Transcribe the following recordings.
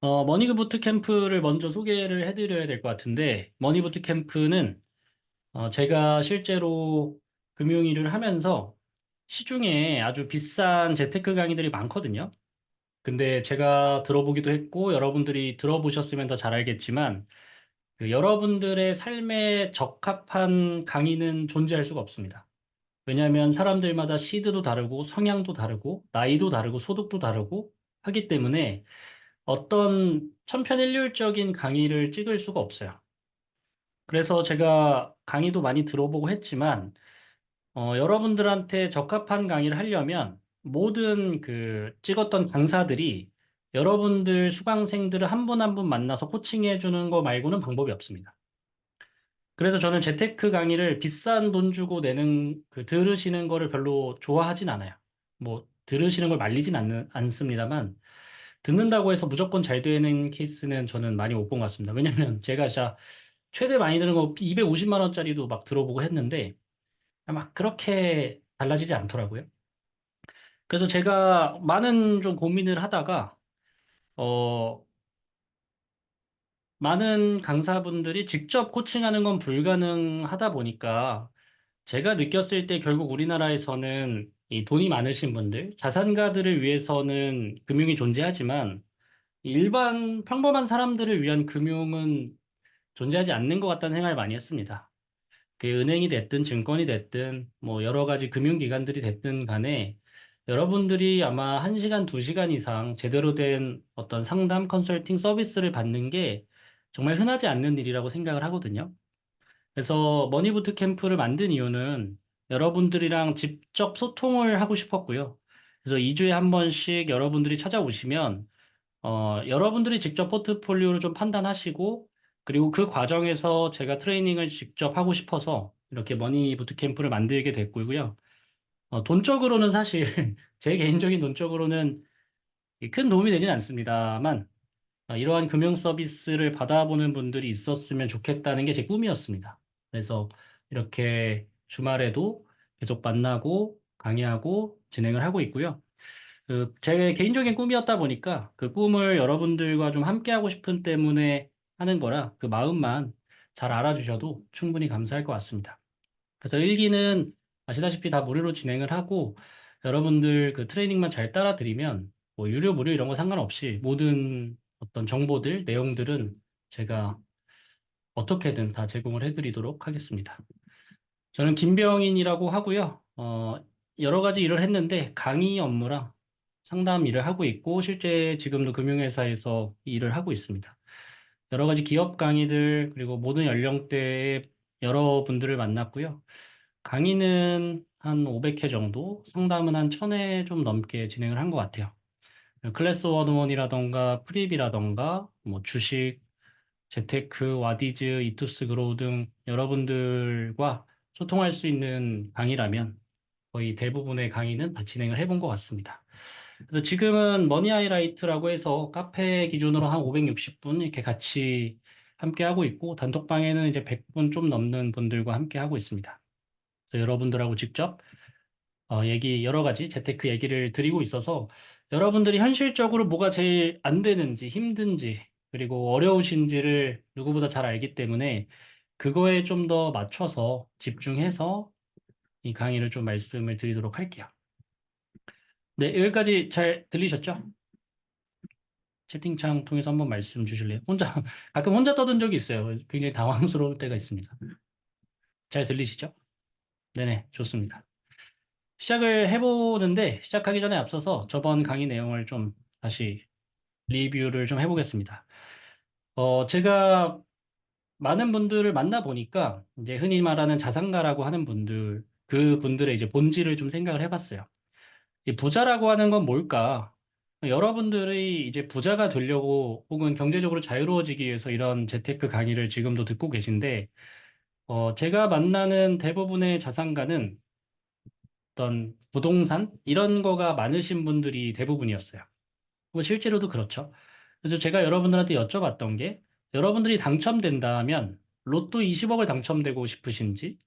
머니그 부트캠프를 먼저 소개를 해드려야 될 것 같은데, 머니 부트캠프는 제가 실제로 금융 일을 하면서 시중에 아주 비싼 재테크 강의들이 많거든요. 근데 제가 들어보기도 했고, 여러분들이 들어보셨으면 더 잘 알겠지만, 그 여러분들의 삶에 적합한 강의는 존재할 수가 없습니다. 왜냐하면 사람들마다 시드도 다르고, 성향도 다르고, 나이도 다르고, 소득도 다르고 하기 때문에 어떤 천편일률적인 강의를 찍을 수가 없어요. 그래서 제가 강의도 많이 들어보고 했지만, 여러분들한테 적합한 강의를 하려면 모든 그 찍었던 강사들이 여러분들 수강생들을 한 분 한 분 만나서 코칭해 주는 거 말고는 방법이 없습니다. 그래서 저는 재테크 강의를 비싼 돈 주고 내는 그 들으시는 거를 별로 좋아하진 않아요. 뭐 들으시는 걸 말리진 않습니다만 듣는다고 해서 무조건 잘 되는 케이스는 저는 많이 못 본 것 같습니다. 왜냐면 제가 진짜 최대 많이 드는 거 250만 원짜리도 막 들어보고 했는데 막 그렇게 달라지지 않더라고요. 그래서 제가 많은 좀 고민을 하다가 어 많은 강사분들이 직접 코칭하는 건 불가능하다 보니까 제가 느꼈을 때 결국 우리나라에서는 이 돈이 많으신 분들, 자산가들을 위해서는 금융이 존재하지만 일반 평범한 사람들을 위한 금융은 존재하지 않는 것 같다는 생각을 많이 했습니다. 그 은행이 됐든 증권이 됐든 뭐 여러 가지 금융기관들이 됐든 간에 여러분들이 아마 1시간, 2시간 이상 제대로 된 어떤 상담 컨설팅 서비스를 받는 게 정말 흔하지 않는 일이라고 생각을 하거든요. 그래서 머니부트 캠프를 만든 이유는 여러분들이랑 직접 소통을 하고 싶었고요. 그래서 2주에 한 번씩 여러분들이 찾아오시면 여러분들이 직접 포트폴리오를 좀 판단하시고, 그리고 그 과정에서 제가 트레이닝을 직접 하고 싶어서 이렇게 머니 부트캠프를 만들게 됐고요. 돈적으로는 사실, 제 개인적인 돈적으로는 큰 도움이 되진 않습니다만, 이러한 금융 서비스를 받아보는 분들이 있었으면 좋겠다는 게 제 꿈이었습니다. 그래서 이렇게 주말에도 계속 만나고 강의하고 진행을 하고 있고요. 제 개인적인 꿈이었다 보니까 그 꿈을 여러분들과 좀 함께하고 싶은 때문에 하는 거라 그 마음만 잘 알아주셔도 충분히 감사할 것 같습니다. 그래서 1기는 아시다시피 다 무료로 진행을 하고 여러분들 그 트레이닝만 잘 따라드리면 뭐 유료, 무료 이런 거 상관없이 모든 어떤 정보들, 내용들은 제가 어떻게든 다 제공을 해드리도록 하겠습니다. 저는 김병인이라고 하고요. 여러 가지 일을 했는데 강의 업무랑 상담 일을 하고 있고 실제 지금도 금융회사에서 일을 하고 있습니다. 여러 가지 기업 강의들 그리고 모든 연령대의 여러분들을 만났고요. 강의는 한 500회 정도, 상담은 한 1000회 좀 넘게 진행을 한 것 같아요. 클래스 원원이라던가 프립이라던가 뭐 주식, 재테크, 와디즈, 이투스 그로우 등 여러분들과 소통할 수 있는 강의라면 거의 대부분의 강의는 다 진행을 해본 것 같습니다. 그래서 지금은 머니 하이라이트라고 해서 카페 기준으로 한 560분 이렇게 같이 함께 하고 있고 단톡방에는 이제 100분 좀 넘는 분들과 함께 하고 있습니다. 그래서 여러분들하고 직접 여러 가지 재테크 얘기를 드리고 있어서 여러분들이 현실적으로 뭐가 제일 안 되는지 힘든지 그리고 어려우신지를 누구보다 잘 알기 때문에 그거에 좀 더 맞춰서 집중해서 이 강의를 좀 말씀을 드리도록 할게요. 네, 여기까지 잘 들리셨죠? 채팅창 통해서 한번 말씀 주실래요? 가끔 혼자 떠든 적이 있어요. 굉장히 당황스러울 때가 있습니다. 잘 들리시죠? 네네, 좋습니다. 시작을 해보는데 시작하기 전에 앞서서 저번 강의 내용을 좀 다시 리뷰를 좀 해보겠습니다. 제가 많은 분들을 만나보니까 이제 흔히 말하는 자산가라고 하는 분들, 그 분들의 이제 본질을 좀 생각을 해봤어요. 이 부자라고 하는 건 뭘까? 여러분들이 이제 부자가 되려고 혹은 경제적으로 자유로워지기 위해서 이런 재테크 강의를 지금도 듣고 계신데, 제가 만나는 대부분의 자산가는 어떤 부동산 이런 거가 많으신 분들이 대부분이었어요. 뭐 실제로도 그렇죠. 그래서 제가 여러분들한테 여쭤봤던 게 여러분들이 당첨된다면 로또 20억을 당첨되고 싶으신지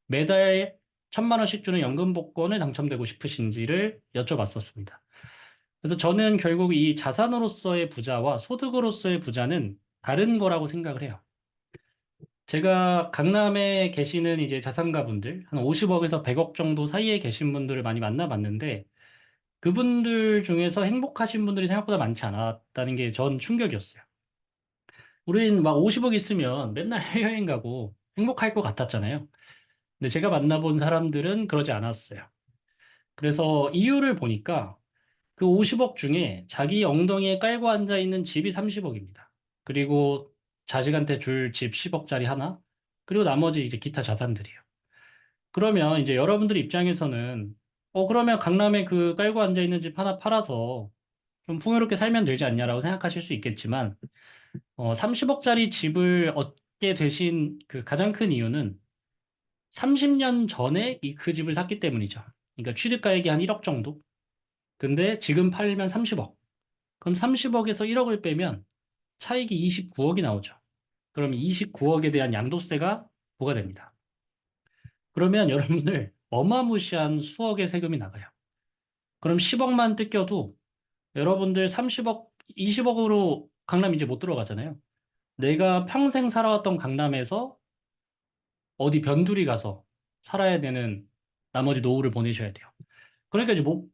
매달 1000만 원씩 주는 연금 복권을 당첨되고 싶으신지를 여쭤봤었습니다. 그래서 저는 결국 이 자산으로서의 부자와 소득으로서의 부자는 다른 거라고 생각을 해요. 제가 강남에 계시는 이제 자산가분들, 한 50억에서 100억 정도 사이에 계신 분들을 많이 만나봤는데, 그분들 중에서 행복하신 분들이 생각보다 많지 않았다는 게 전 충격이었어요. 우린 막 50억 있으면 맨날 해외여행 가고 행복할 것 같았잖아요. 근데 제가 만나본 사람들은 그러지 않았어요. 그래서 이유를 보니까 그 50억 중에 자기 엉덩이에 깔고 앉아 있는 집이 30억입니다. 그리고 자식한테 줄 집 10억짜리 하나, 그리고 나머지 이제 기타 자산들이에요. 그러면 이제 여러분들 입장에서는 그러면 강남에 그 깔고 앉아 있는 집 하나 팔아서 좀 풍요롭게 살면 되지 않냐라고 생각하실 수 있겠지만 30억짜리 집을 얻게 되신 그 가장 큰 이유는 30년 전에 그 집을 샀기 때문이죠. 그러니까 취득가액이 한 1억 정도. 근데 지금 팔면 30억. 그럼 30억에서 1억을 빼면 차익이 29억이 나오죠. 그럼 29억에 대한 양도세가 부과됩니다. 그러면 여러분들 어마무시한 수억의 세금이 나가요. 그럼 10억만 뜯겨도 여러분들 30억, 20억으로 강남 이제 못 들어가잖아요. 내가 평생 살아왔던 강남에서 어디 변두리 가서 살아야 되는 나머지 노후를 보내셔야 돼요. 그러니까 이제 못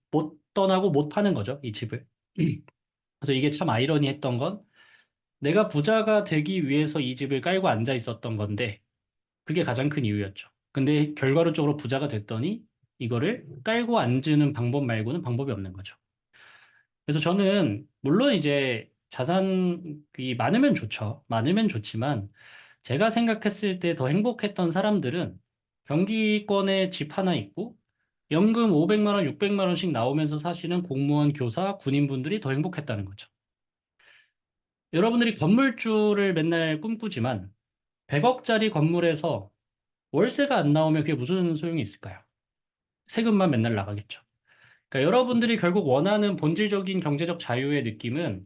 떠나고 못 파는 거죠, 이 집을. 그래서 이게 참 아이러니했던 건 내가 부자가 되기 위해서 이 집을 깔고 앉아 있었던 건데 그게 가장 큰 이유였죠. 근데 결과론적으로 부자가 됐더니 이거를 깔고 앉는 방법 말고는 방법이 없는 거죠. 그래서 저는 물론 이제 자산이 많으면 좋죠. 많으면 좋지만 제가 생각했을 때 더 행복했던 사람들은 경기권에 집 하나 있고 연금 500만 원, 600만 원씩 나오면서 사시는 공무원, 교사, 군인분들이 더 행복했다는 거죠. 여러분들이 건물주를 맨날 꿈꾸지만 100억짜리 건물에서 월세가 안 나오면 그게 무슨 소용이 있을까요? 세금만 맨날 나가겠죠. 그러니까 여러분들이 결국 원하는 본질적인 경제적 자유의 느낌은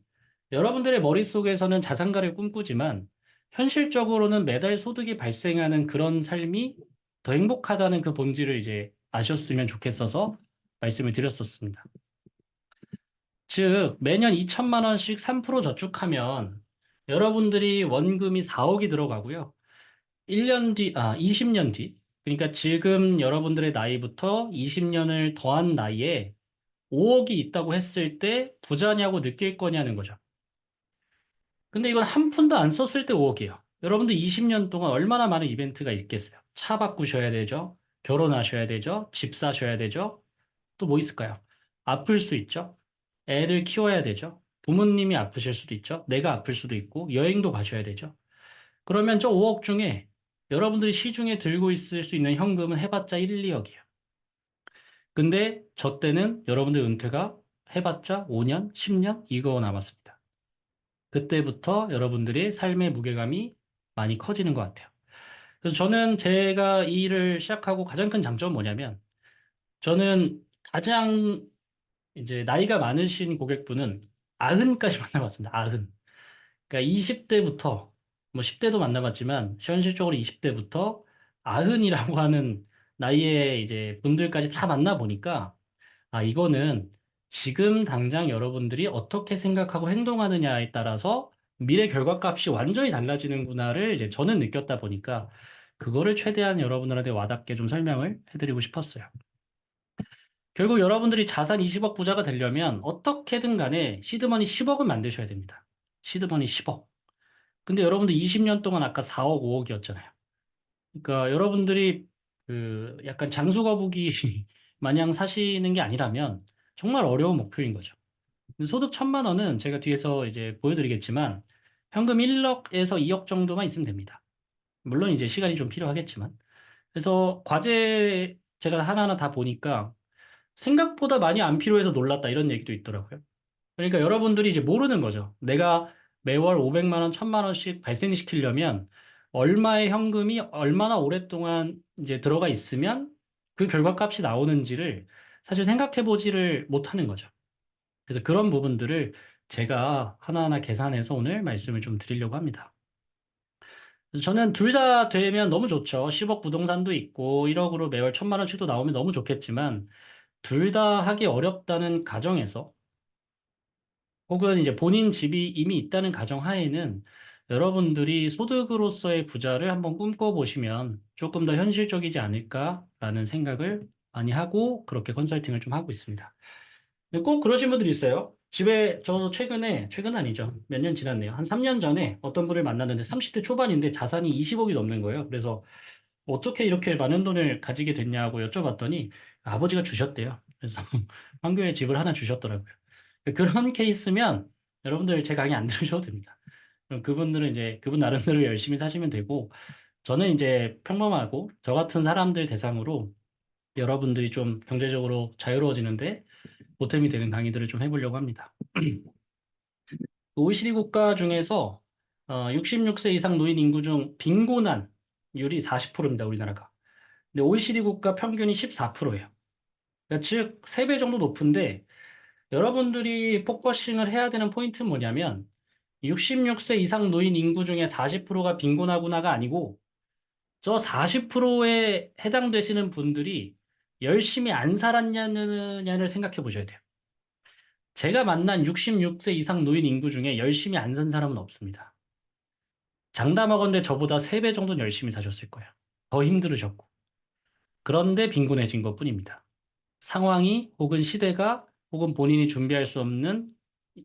여러분들의 머릿속에서는 자산가를 꿈꾸지만 현실적으로는 매달 소득이 발생하는 그런 삶이 더 행복하다는 그 본질을 이제 아셨으면 좋겠어서 말씀을 드렸었습니다. 즉, 매년 2천만 원씩 3% 저축하면 여러분들이 원금이 4억이 들어가고요. 20년 뒤. 그러니까 지금 여러분들의 나이부터 20년을 더한 나이에 5억이 있다고 했을 때 부자냐고 느낄 거냐는 거죠. 근데 이건 한 푼도 안 썼을 때 5억이에요. 여러분들 20년 동안 얼마나 많은 이벤트가 있겠어요? 차 바꾸셔야 되죠. 결혼하셔야 되죠. 집 사셔야 되죠. 또 뭐 있을까요? 아플 수 있죠. 애를 키워야 되죠. 부모님이 아프실 수도 있죠. 내가 아플 수도 있고 여행도 가셔야 되죠. 그러면 저 5억 중에 여러분들이 시중에 들고 있을 수 있는 현금은 해봤자 1, 2억이에요. 근데 저 때는 여러분들 은퇴가 해봤자 5년, 10년 이거 남았습니다. 그때부터 여러분들의 삶의 무게감이 많이 커지는 것 같아요. 그래서 저는 제가 이 일을 시작하고 가장 큰 장점은 뭐냐면 저는 가장 이제 나이가 많으신 고객분은 90까지 만나봤습니다. 90. 그러니까 20대부터 뭐 10대도 만나봤지만 현실적으로 20대부터 90이라고 하는 나이에 이제 분들까지 다 만나보니까 이거는 지금 당장 여러분들이 어떻게 생각하고 행동하느냐에 따라서 미래 결과값이 완전히 달라지는구나를 이제 저는 느꼈다 보니까 그거를 최대한 여러분들한테 와닿게 좀 설명을 해드리고 싶었어요. 결국 여러분들이 자산 20억 부자가 되려면 어떻게든 간에 시드머니 10억은 만드셔야 됩니다. 시드머니 10억. 근데 여러분들 20년 동안 아까 4억, 5억이었잖아요. 그러니까 여러분들이 그 약간 장수거북이 마냥 사시는 게 아니라면 정말 어려운 목표인 거죠. 소득 1,000만 원은 제가 뒤에서 이제 보여드리겠지만 현금 1억에서 2억 정도만 있으면 됩니다. 물론 이제 시간이 좀 필요하겠지만. 그래서 과제 제가 하나하나 다 보니까 생각보다 많이 안 필요해서 놀랐다 이런 얘기도 있더라고요. 그러니까 여러분들이 이제 모르는 거죠. 내가 매월 500만 원, 1,000만 원씩 발생시키려면 얼마의 현금이 얼마나 오랫동안 이제 들어가 있으면 그 결과값이 나오는지를 사실 생각해 보지를 못하는 거죠. 그래서 그런 부분들을 제가 하나하나 계산해서 오늘 말씀을 좀 드리려고 합니다. 그래서 저는 둘 다 되면 너무 좋죠. 10억 부동산도 있고 1억으로 매월 1,000만 원씩도 나오면 너무 좋겠지만 둘 다 하기 어렵다는 가정에서 혹은 이제 본인 집이 이미 있다는 가정하에는 여러분들이 소득으로서의 부자를 한번 꿈꿔보시면 조금 더 현실적이지 않을까라는 생각을 많이 하고 그렇게 컨설팅을 좀 하고 있습니다. 근데 꼭 그러신 분들이 있어요. 집에 저 최근 아니죠. 몇 년 지났네요. 한 3년 전에 어떤 분을 만났는데 30대 초반인데 자산이 20억이 넘는 거예요. 그래서 어떻게 이렇게 많은 돈을 가지게 됐냐고 여쭤봤더니 아버지가 주셨대요. 그래서 황교에 집을 하나 주셨더라고요. 그런 케이스면 여러분들 제 강의 안 들으셔도 됩니다. 그럼 그분들은 이제 그분 나름대로 열심히 사시면 되고 저는 이제 평범하고 저 같은 사람들 대상으로 여러분들이 좀 경제적으로 자유로워지는데 보탬이 되는 강의들을 좀 해보려고 합니다. OECD 국가 중에서 66세 이상 노인 인구 중 빈곤율이 40%입니다, 우리나라가. 근데 OECD 국가 평균이 14%예요. 그러니까 즉, 3배 정도 높은데 여러분들이 포커싱을 해야 되는 포인트는 뭐냐면 66세 이상 노인 인구 중에 40%가 빈곤하구나가 아니고 저 40%에 해당되시는 분들이 열심히 안 살았냐를 생각해 보셔야 돼요. 제가 만난 66세 이상 노인 인구 중에 열심히 안 산 사람은 없습니다. 장담하건대 저보다 3배 정도는 열심히 사셨을 거예요. 더 힘들으셨고. 그런데 빈곤해진 것뿐입니다. 상황이 혹은 시대가 혹은 본인이 준비할 수 없는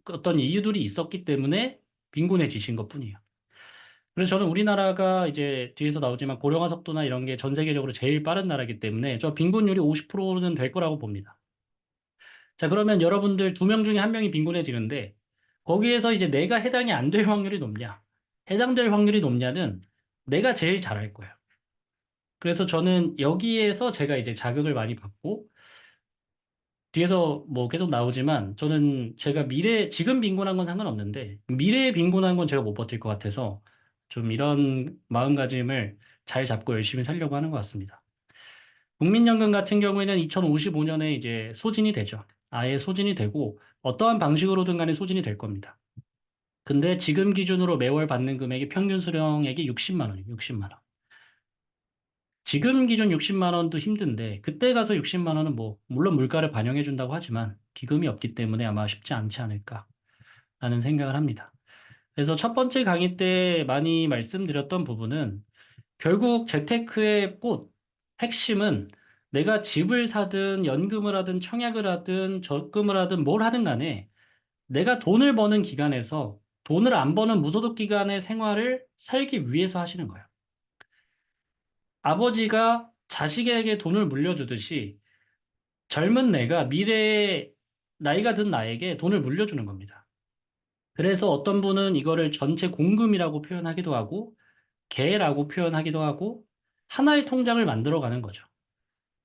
어떤 이유들이 있었기 때문에 빈곤해지신 것뿐이에요. 그래서 저는 우리나라가 이제 뒤에서 나오지만 고령화 속도나 이런 게 전 세계적으로 제일 빠른 나라이기 때문에 저 빈곤율이 50%는 될 거라고 봅니다. 자, 그러면 여러분들 2명 중에 1명이 빈곤해지는데 거기에서 이제 내가 해당이 안 될 확률이 높냐, 해당될 확률이 높냐는 내가 제일 잘할 거예요. 그래서 저는 여기에서 제가 이제 자극을 많이 받고 뒤에서 뭐 계속 나오지만 저는 제가 지금 빈곤한 건 상관없는데 미래에 빈곤한 건 제가 못 버틸 것 같아서 좀 이런 마음가짐을 잘 잡고 열심히 살려고 하는 것 같습니다. 국민연금 같은 경우에는 2055년에 이제 소진이 되죠. 아예 소진이 되고 어떠한 방식으로든 간에 소진이 될 겁니다. 근데 지금 기준으로 매월 받는 금액이 평균 수령액이 60만 원이에요. 60만 원. 지금 기준 60만 원도 힘든데 그때 가서 60만 원은 뭐 물론 물가를 반영해 준다고 하지만 기금이 없기 때문에 아마 쉽지 않지 않을까라는 생각을 합니다. 그래서 첫 번째 강의 때 많이 말씀드렸던 부분은 결국 재테크의 핵심은 내가 집을 사든 연금을 하든 청약을 하든 적금을 하든 뭘 하든 간에 내가 돈을 버는 기간에서 돈을 안 버는 무소득 기간의 생활을 살기 위해서 하시는 거예요. 아버지가 자식에게 돈을 물려주듯이 젊은 내가 미래에 나이가 든 나에게 돈을 물려주는 겁니다. 그래서 어떤 분은 이거를 전체 공금이라고 표현하기도 하고, 개라고 표현하기도 하고, 하나의 통장을 만들어가는 거죠.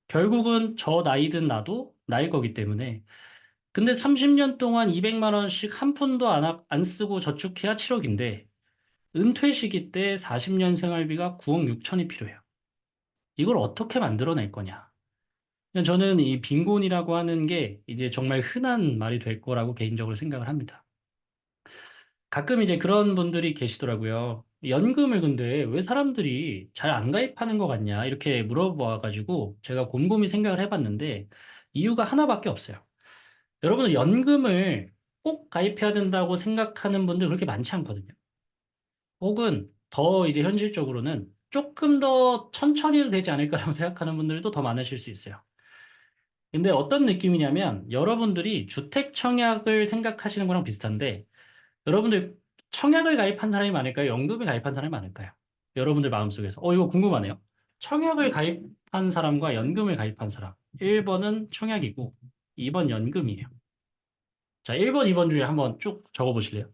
결국은 저 나이 든 나도 나일 거기 때문에. 근데 30년 동안 200만 원씩 한 푼도 안 쓰고 저축해야 7억인데, 은퇴 시기 때 40년 생활비가 9억 6천이 필요해요. 이걸 어떻게 만들어낼 거냐? 그냥 저는 이 빈곤이라고 하는 게 이제 정말 흔한 말이 될 거라고 개인적으로 생각을 합니다. 가끔 이제 그런 분들이 계시더라고요. 연금을 근데 왜 사람들이 잘 안 가입하는 것 같냐? 이렇게 물어봐가지고 제가 곰곰이 생각을 해봤는데 이유가 하나밖에 없어요. 여러분, 연금을 꼭 가입해야 된다고 생각하는 분들 그렇게 많지 않거든요. 혹은 더 이제 현실적으로는 조금 더 천천히 해도 되지 않을까라고 생각하는 분들도 더 많으실 수 있어요. 근데 어떤 느낌이냐면 여러분들이 주택 청약을 생각하시는 거랑 비슷한데 여러분들 청약을 가입한 사람이 많을까요? 연금을 가입한 사람이 많을까요? 여러분들 마음속에서. 이거 궁금하네요. 청약을 가입한 사람과 연금을 가입한 사람. 1번은 청약이고 2번 연금이에요. 자, 1번, 2번 중에 한번 쭉 적어 보실래요?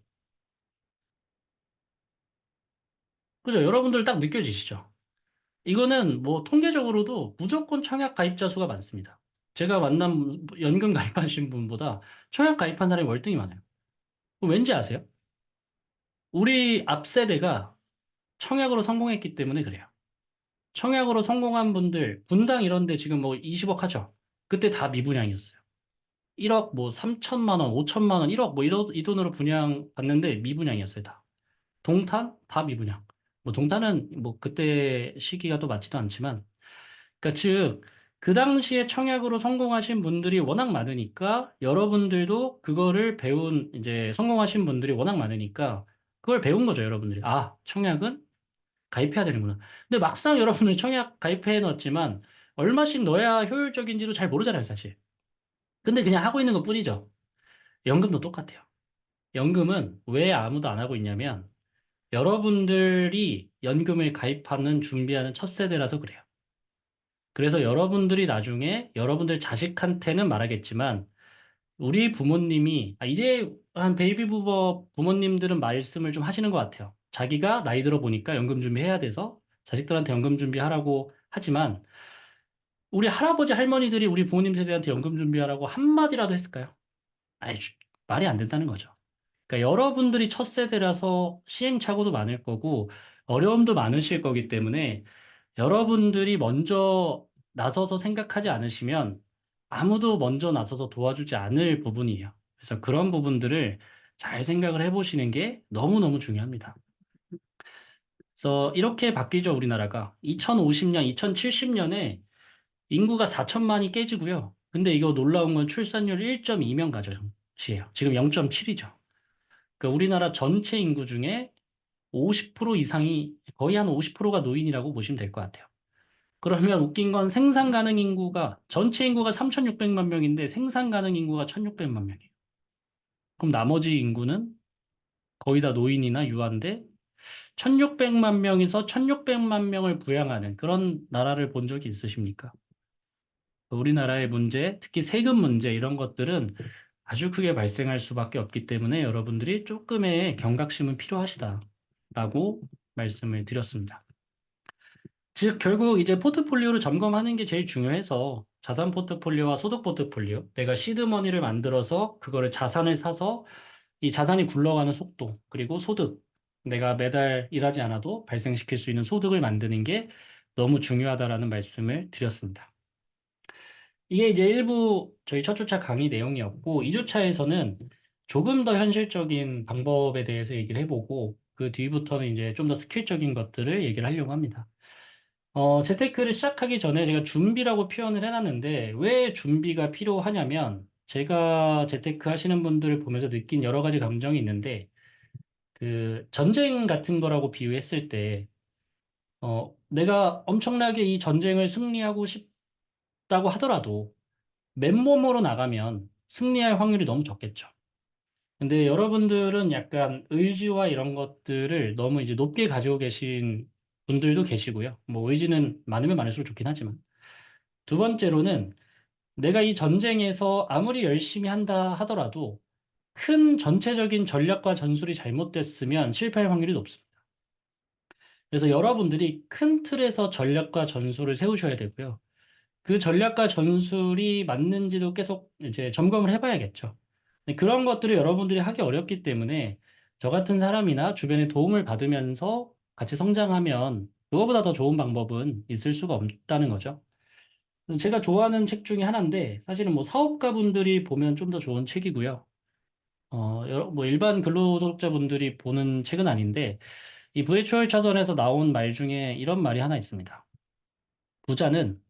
그죠? 여러분들 딱 느껴지시죠? 이거는 뭐 통계적으로도 무조건 청약 가입자 수가 많습니다. 제가 만난 연금 가입하신 분보다 청약 가입한 사람이 월등히 많아요. 왠지 아세요? 우리 앞 세대가 청약으로 성공했기 때문에 그래요. 청약으로 성공한 분들, 분당 이런 데 지금 뭐 20억 하죠? 그때 다 미분양이었어요. 1억 뭐 3천만 원, 5천만 원, 1억 뭐 이 돈으로 분양 받는데 미분양이었어요, 다. 동탄? 다 미분양. 뭐 동탄은 뭐 그때 시기가 또 맞지도 않지만, 그러니까 즉, 그 당시에 청약으로 성공하신 분들이 워낙 많으니까 여러분들도 그거를 배운 이제 성공하신 분들이 워낙 많으니까 그걸 배운 거죠, 여러분들이. 아, 청약은 가입해야 되는구나. 근데 막상 여러분을 청약 가입해 놨지만 얼마씩 넣어야 효율적인지도 잘 모르잖아요, 사실. 근데 그냥 하고 있는 것뿐이죠. 연금도 똑같아요. 연금은 왜 아무도 안 하고 있냐면 여러분들이 연금을 가입하는 준비하는 첫 세대라서 그래요. 그래서 여러분들이 나중에 여러분들 자식한테는 말하겠지만 우리 부모님이 이제 한 베이비 부버 부모님들은 말씀을 좀 하시는 것 같아요. 자기가 나이 들어 보니까 연금 준비해야 돼서 자식들한테 연금 준비하라고 하지만 우리 할아버지 할머니들이 우리 부모님 세대한테 연금 준비하라고 한마디라도 했을까요? 아이, 말이 안 된다는 거죠. 그러니까 여러분들이 첫 세대라서 시행착오도 많을 거고 어려움도 많으실 거기 때문에 여러분들이 먼저 나서서 생각하지 않으시면 아무도 먼저 나서서 도와주지 않을 부분이에요. 그래서 그런 부분들을 잘 생각을 해보시는 게 너무너무 중요합니다. 그래서 이렇게 바뀌죠, 우리나라가. 2050년, 2070년에 인구가 4천만이 깨지고요. 근데 이거 놀라운 건 출산율 1.2명 가정이에요. 지금 0.7이죠. 그러니까 우리나라 전체 인구 중에 50% 이상이 거의 한 50%가 노인이라고 보시면 될 것 같아요. 그러면 웃긴 건 생산 가능 인구가 전체 인구가 3,600만 명인데 생산 가능 인구가 1,600만 명이에요. 그럼 나머지 인구는 거의 다 노인이나 유아인데 1,600만 명에서 1,600만 명을 부양하는 그런 나라를 본 적이 있으십니까? 우리나라의 문제, 특히 세금 문제 이런 것들은 아주 크게 발생할 수밖에 없기 때문에 여러분들이 조금의 경각심은 필요하시다라고 말씀을 드렸습니다. 즉, 결국 이제 포트폴리오를 점검하는 게 제일 중요해서 자산 포트폴리오와 소득 포트폴리오, 내가 시드머니를 만들어서 그거를 자산을 사서 이 자산이 굴러가는 속도, 그리고 소득, 내가 매달 일하지 않아도 발생시킬 수 있는 소득을 만드는 게 너무 중요하다라는 말씀을 드렸습니다. 이게 이제 일부 저희 첫 주차 강의 내용이었고, 2주차에서는 조금 더 현실적인 방법에 대해서 얘기를 해보고, 그 뒤부터는 이제 좀 더 스킬적인 것들을 얘기를 하려고 합니다. 재테크를 시작하기 전에 제가 준비라고 표현을 해놨는데, 왜 준비가 필요하냐면, 제가 재테크 하시는 분들을 보면서 느낀 여러 가지 감정이 있는데, 그 전쟁 같은 거라고 비유했을 때, 내가 엄청나게 이 전쟁을 승리하고 싶다고 하더라도, 맨몸으로 나가면 승리할 확률이 너무 적겠죠. 근데 여러분들은 약간 의지와 이런 것들을 너무 이제 높게 가지고 계신 분들도 계시고요. 뭐 의지는 많으면 많을수록 좋긴 하지만. 두 번째로는 내가 이 전쟁에서 아무리 열심히 한다 하더라도 큰 전체적인 전략과 전술이 잘못됐으면 실패할 확률이 높습니다. 그래서 여러분들이 큰 틀에서 전략과 전술을 세우셔야 되고요. 그 전략과 전술이 맞는지도 계속 이제 점검을 해봐야겠죠. 근데 그런 것들을 여러분들이 하기 어렵기 때문에 저 같은 사람이나 주변의 도움을 받으면서 같이 성장하면 그거보다 더 좋은 방법은 있을 수가 없다는 거죠. 그래서 제가 좋아하는 책 중에 하나인데 사실은 뭐 사업가분들이 보면 좀 더 좋은 책이고요. 뭐 일반 근로소득자분들이 보는 책은 아닌데 이 부의 추월차선에서 나온 말 중에 이런 말이 하나 있습니다. 부자는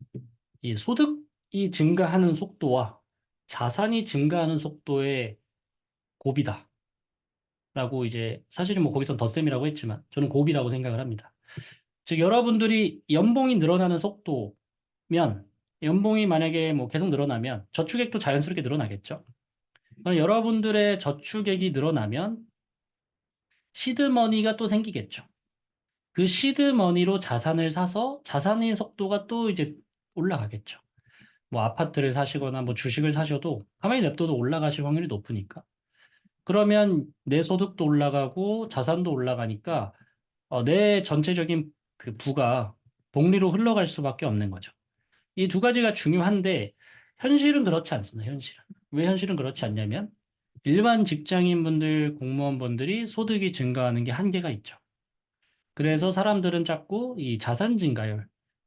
이 소득이 증가하는 속도와 자산이 증가하는 속도의 곱이다. 라고 이제 사실은 뭐 거기선 덧셈이라고 했지만 저는 곱이라고 생각을 합니다. 즉 여러분들이 연봉이 늘어나는 속도면 연봉이 만약에 뭐 계속 늘어나면 저축액도 자연스럽게 늘어나겠죠. 그럼 여러분들의 저축액이 늘어나면 시드머니가 또 생기겠죠. 그 시드머니로 자산을 사서 자산의 속도가 또 이제 올라가겠죠. 뭐 아파트를 사시거나 뭐 주식을 사셔도 가만히 냅둬도 올라가실 확률이 높으니까. 그러면 내 소득도 올라가고 자산도 올라가니까 내 전체적인 그 부가 복리로 흘러갈 수밖에 없는 거죠. 이 두 가지가 중요한데 현실은 그렇지 않습니다. 현실은. 왜 현실은 그렇지 않냐면 일반 직장인분들, 공무원분들이 소득이 증가하는 게 한계가 있죠. 그래서 사람들은 자꾸 이 자산 증가율,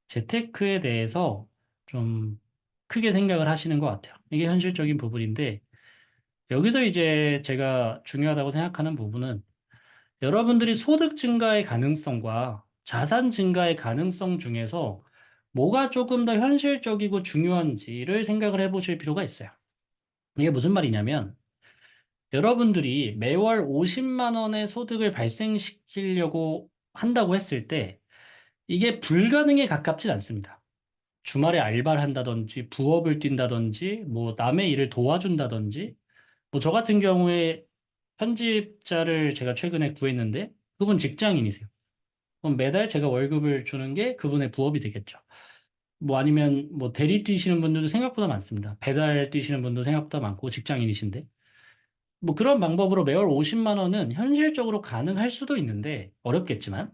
재테크에 대해서 좀 크게 생각을 하시는 것 같아요. 이게 현실적인 부분인데 여기서 이제 제가 중요하다고 생각하는 부분은 여러분들이 소득 증가의 가능성과 자산 증가의 가능성 중에서 뭐가 조금 더 현실적이고 중요한지를 생각을 해보실 필요가 있어요. 이게 무슨 말이냐면 여러분들이 매월 50만 원의 소득을 발생시키려고 한다고 했을 때 이게 불가능에 가깝진 않습니다. 주말에 알바를 한다든지 부업을 뛴다든지 뭐 남의 일을 도와준다든지 뭐 저 같은 경우에 편집자를 제가 최근에 구했는데 그분 직장인이세요. 그럼 매달 제가 월급을 주는 게 그분의 부업이 되겠죠. 뭐 아니면 뭐 대리 뛰시는 분들도 생각보다 많습니다. 배달 뛰시는 분도 생각보다 많고 직장인이신데 뭐 그런 방법으로 매월 50만 원은 현실적으로 가능할 수도 있는데 어렵겠지만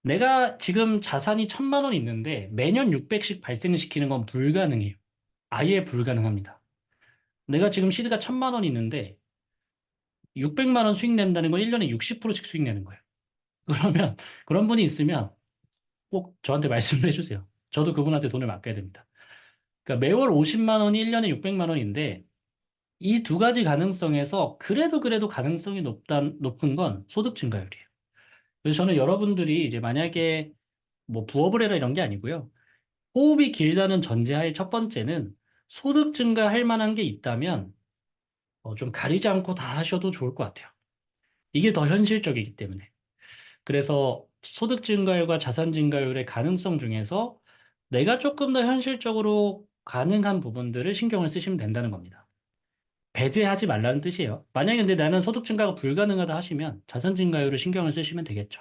내가 지금 자산이 1,000만 원 있는데 매년 600씩 발생시키는 건 불가능해요. 아예 불가능합니다. 내가 지금 시드가 1,000만 원 있는데 600만 원 수익 낸다는 건 1년에 60%씩 수익 내는 거예요. 그러면 그런 분이 있으면 꼭 저한테 말씀을 해주세요. 저도 그분한테 돈을 맡겨야 됩니다. 그러니까 매월 50만 원이 1년에 600만 원인데 이 두 가지 가능성에서 그래도 가능성이 높은 건 소득 증가율이에요. 그래서 저는 여러분들이 이제 만약에 뭐 부업을 해라 이런 게 아니고요. 호흡이 길다는 전제하에 첫 번째는 소득 증가할 만한 게 있다면 좀 가리지 않고 다 하셔도 좋을 것 같아요. 이게 더 현실적이기 때문에. 그래서 소득 증가율과 자산 증가율의 가능성 중에서 내가 조금 더 현실적으로 가능한 부분들을 신경을 쓰시면 된다는 겁니다. 배제하지 말라는 뜻이에요. 만약에 근데 나는 소득 증가가 불가능하다 하시면 자산 증가율을 신경을 쓰시면 되겠죠.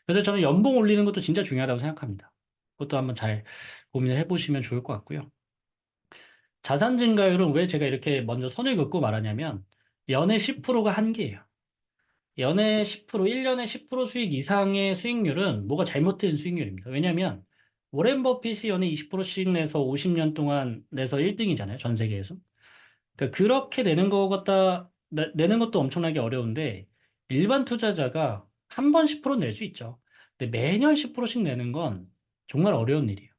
그래서 저는 연봉 올리는 것도 진짜 중요하다고 생각합니다. 그것도 한번 잘 고민을 해보시면 좋을 것 같고요. 자산 증가율은 왜 제가 이렇게 먼저 선을 긋고 말하냐면 연애 10%가 한계예요. 연애 10%, 1년에 10% 수익 이상의 수익률은 뭐가 잘못된 수익률입니다. 왜냐하면 워렌 버핏이 연애 20%씩 내서 50년 동안 내서 1등이잖아요. 전 세계에서. 그러니까 그렇게 내는 거 갖다 내는 것도 엄청나게 어려운데 일반 투자자가 한 번 10%낼 수 있죠. 근데 매년 10%씩 내는 건 정말 어려운 일이에요.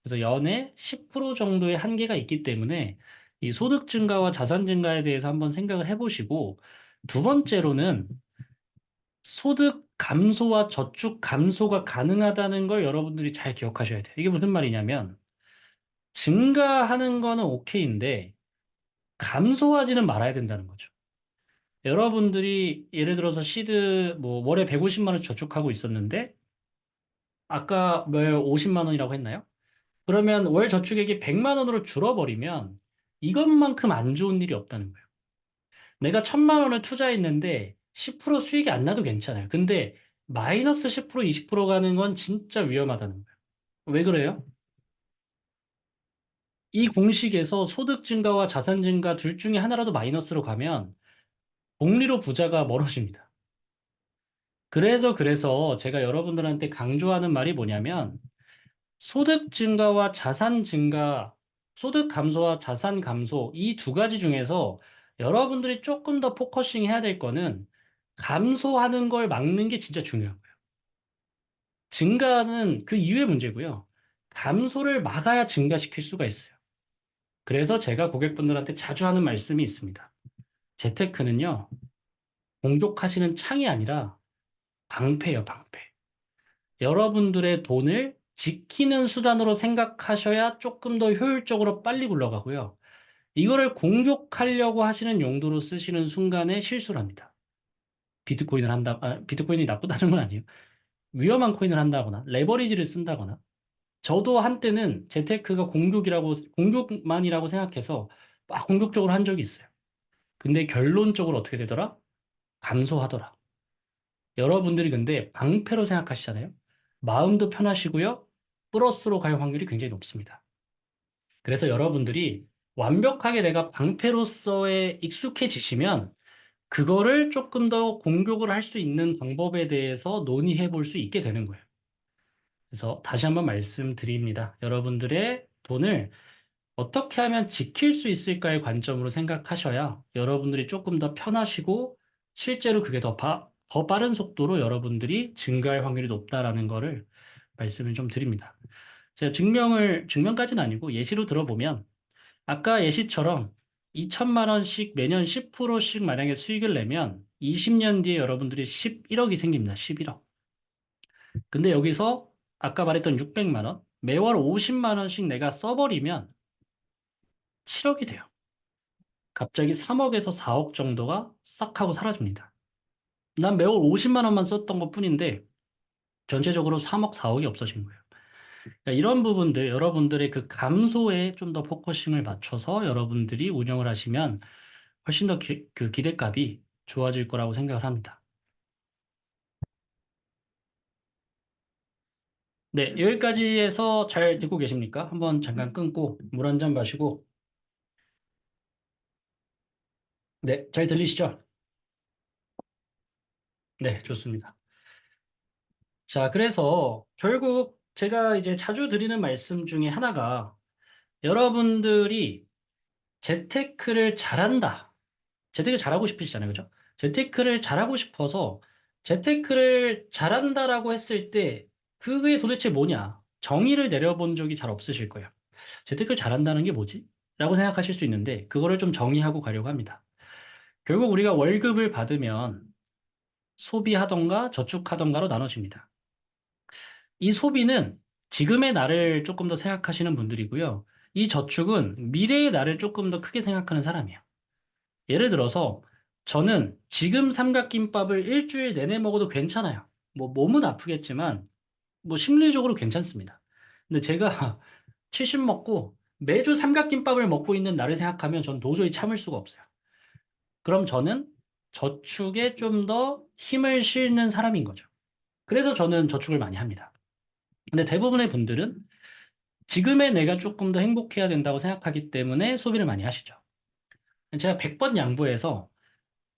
그래서 연에 10% 정도의 한계가 있기 때문에 이 소득 증가와 자산 증가에 대해서 한번 생각을 해보시고 두 번째로는 소득 감소와 저축 감소가 가능하다는 걸 여러분들이 잘 기억하셔야 돼요. 이게 무슨 말이냐면 증가하는 거는 오케이인데 감소하지는 말아야 된다는 거죠. 여러분들이 예를 들어서 시드 뭐 월에 150만 원 저축하고 있었는데 아까 월 50만 원이라고 했나요? 그러면 월 저축액이 100만 원으로 줄어버리면 이것만큼 안 좋은 일이 없다는 거예요. 내가 1,000만 원을 투자했는데 10% 수익이 안 나도 괜찮아요. 근데 마이너스 10%, 20% 가는 건 진짜 위험하다는 거예요. 왜 그래요? 이 공식에서 소득 증가와 자산 증가 둘 중에 하나라도 마이너스로 가면 복리로 부자가 멀어집니다. 그래서 제가 여러분들한테 강조하는 말이 뭐냐면 소득 증가와 자산 증가, 소득 감소와 자산 감소 이 두 가지 중에서 여러분들이 조금 더 포커싱 해야 될 거는 감소하는 걸 막는 게 진짜 중요한 거예요. 증가는 그 이후의 문제고요. 감소를 막아야 증가시킬 수가 있어요. 그래서 제가 고객분들한테 자주 하는 말씀이 있습니다. 재테크는요, 공족하시는 창이 아니라 방패예요, 방패. 여러분들의 돈을 지키는 수단으로 생각하셔야 조금 더 효율적으로 빨리 굴러가고요. 이거를 공격하려고 하시는 용도로 쓰시는 순간에 실수를 합니다. 비트코인이 나쁘다는 건 아니에요. 위험한 코인을 한다거나, 레버리지를 쓴다거나. 저도 한때는 재테크가 공격만이라고 생각해서 막 공격적으로 한 적이 있어요. 근데 결론적으로 어떻게 되더라? 감소하더라. 여러분들이 근데 방패로 생각하시잖아요. 마음도 편하시고요. 플러스로 갈 확률이 굉장히 높습니다. 그래서 여러분들이 완벽하게 내가 방패로서에 익숙해지시면 그거를 조금 더 공격을 할 수 있는 방법에 대해서 논의해 볼 수 있게 되는 거예요. 그래서 다시 한번 말씀드립니다. 여러분들의 돈을 어떻게 하면 지킬 수 있을까의 관점으로 생각하셔야 여러분들이 조금 더 편하시고 실제로 그게 더 빠른 속도로 여러분들이 증가할 확률이 높다라는 거를 말씀을 좀 드립니다. 제가 증명까지는 아니고 예시로 들어보면 아까 예시처럼 2천만 원씩 매년 10%씩 만약에 수익을 내면 20년 뒤에 여러분들이 11억이 생깁니다. 11억. 근데 여기서 아까 말했던 600만 원, 매월 50만 원씩 내가 써버리면 7억이 돼요. 갑자기 3억에서 4억 정도가 싹 하고 사라집니다. 난 매월 50만 원만 썼던 것뿐인데 전체적으로 3억, 4억이 없어진 거예요. 그러니까 이런 부분들, 여러분들의 그 감소에 좀 더 포커싱을 맞춰서 여러분들이 운영을 하시면 훨씬 더 그 기대값이 좋아질 거라고 생각을 합니다. 네, 여기까지 해서 잘 듣고 계십니까? 한번 잠깐 끊고 물 한 잔 마시고. 네, 잘 들리시죠? 네, 좋습니다. 자, 그래서 결국 제가 이제 자주 드리는 말씀 중에 하나가 여러분들이 재테크를 잘한다. 재테크를 잘하고 싶으시잖아요. 그죠? 재테크를 잘하고 싶어서 재테크를 잘한다라고 했을 때 그게 도대체 뭐냐? 정의를 내려본 적이 잘 없으실 거예요. 재테크를 잘한다는 게 뭐지? 라고 생각하실 수 있는데 그거를 좀 정의하고 가려고 합니다. 결국 우리가 월급을 받으면 소비하던가 저축하던가로 나눠집니다. 이 소비는 지금의 나를 조금 더 생각하시는 분들이고요. 이 저축은 미래의 나를 조금 더 크게 생각하는 사람이에요. 예를 들어서 저는 지금 삼각김밥을 일주일 내내 먹어도 괜찮아요. 뭐 몸은 아프겠지만 뭐 심리적으로 괜찮습니다. 근데 제가 70 먹고 매주 삼각김밥을 먹고 있는 나를 생각하면 전 도저히 참을 수가 없어요. 그럼 저는 저축에 좀 더 힘을 실는 사람인 거죠. 그래서 저는 저축을 많이 합니다. 근데 대부분의 분들은 지금의 내가 조금 더 행복해야 된다고 생각하기 때문에 소비를 많이 하시죠. 제가 100번 양보해서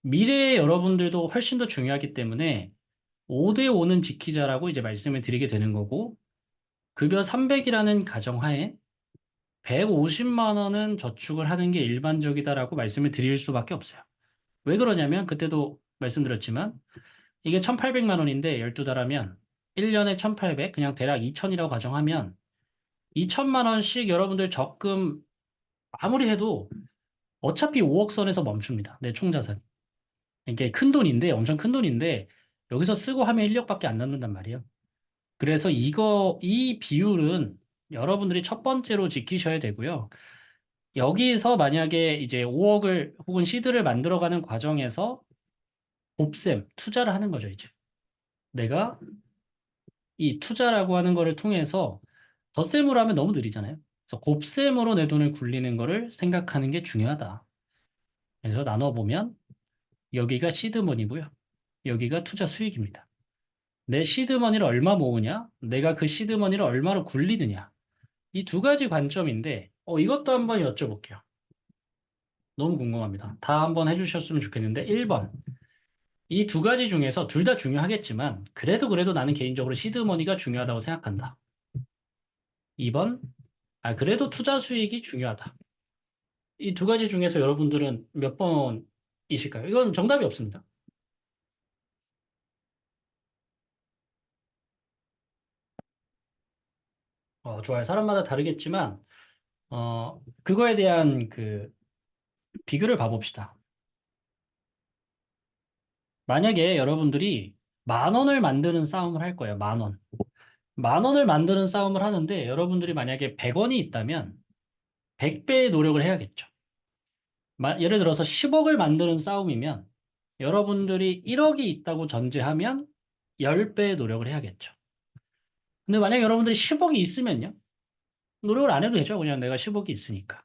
미래의 여러분들도 훨씬 더 중요하기 때문에 5대 5는 지키자라고 이제 말씀을 드리게 되는 거고, 급여 300이라는 가정하에 150만 원은 저축을 하는 게 일반적이다라고 말씀을 드릴 수밖에 없어요. 왜 그러냐면 그때도 말씀드렸지만 이게 1,800만 원인데 12달 하면 1년에 1,800, 그냥 대략 2,000이라고 가정하면 2천만 원씩 여러분들 적금 아무리 해도 어차피 5억 선에서 멈춥니다. 내 총자산. 이게 큰 돈인데, 엄청 큰 돈인데, 여기서 쓰고 하면 1억밖에 안 남는단 말이에요. 그래서 이 비율은 여러분들이 첫 번째로 지키셔야 되고요. 여기서 만약에 이제 5억을 혹은 시드를 만들어가는 과정에서 곱셈, 투자를 하는 거죠, 이제. 내가 이 투자라고 하는 거를 통해서 덧셈으로 하면 너무 느리잖아요. 그래서 곱셈으로 내 돈을 굴리는 거를 생각하는 게 중요하다. 그래서 나눠보면 여기가 시드머니고요. 여기가 투자 수익입니다. 내 시드머니를 얼마 모으냐? 내가 그 시드머니를 얼마로 굴리느냐? 이 두 가지 관점인데, 이것도 한번 여쭤볼게요. 너무 궁금합니다. 다 한번 해주셨으면 좋겠는데, 1번. 이 두 가지 중에서 둘 다 중요하겠지만, 그래도 나는 개인적으로 시드머니가 중요하다고 생각한다. 2번. 그래도 투자 수익이 중요하다. 이 두 가지 중에서 여러분들은 몇 번이실까요? 이건 정답이 없습니다. 좋아요. 사람마다 다르겠지만, 그거에 대한 그 비교를 봐봅시다. 만약에 여러분들이 10,000원을 만드는 싸움을 할 거예요. 10,000원. 10,000원을 만드는 싸움을 하는데 여러분들이 만약에 100원이 있다면 100배의 노력을 해야겠죠. 예를 들어서 10억을 만드는 싸움이면 여러분들이 1억이 있다고 전제하면 10배의 노력을 해야겠죠. 근데 만약에 여러분들이 10억이 있으면요. 노력을 안 해도 되죠. 그냥 내가 10억이 있으니까.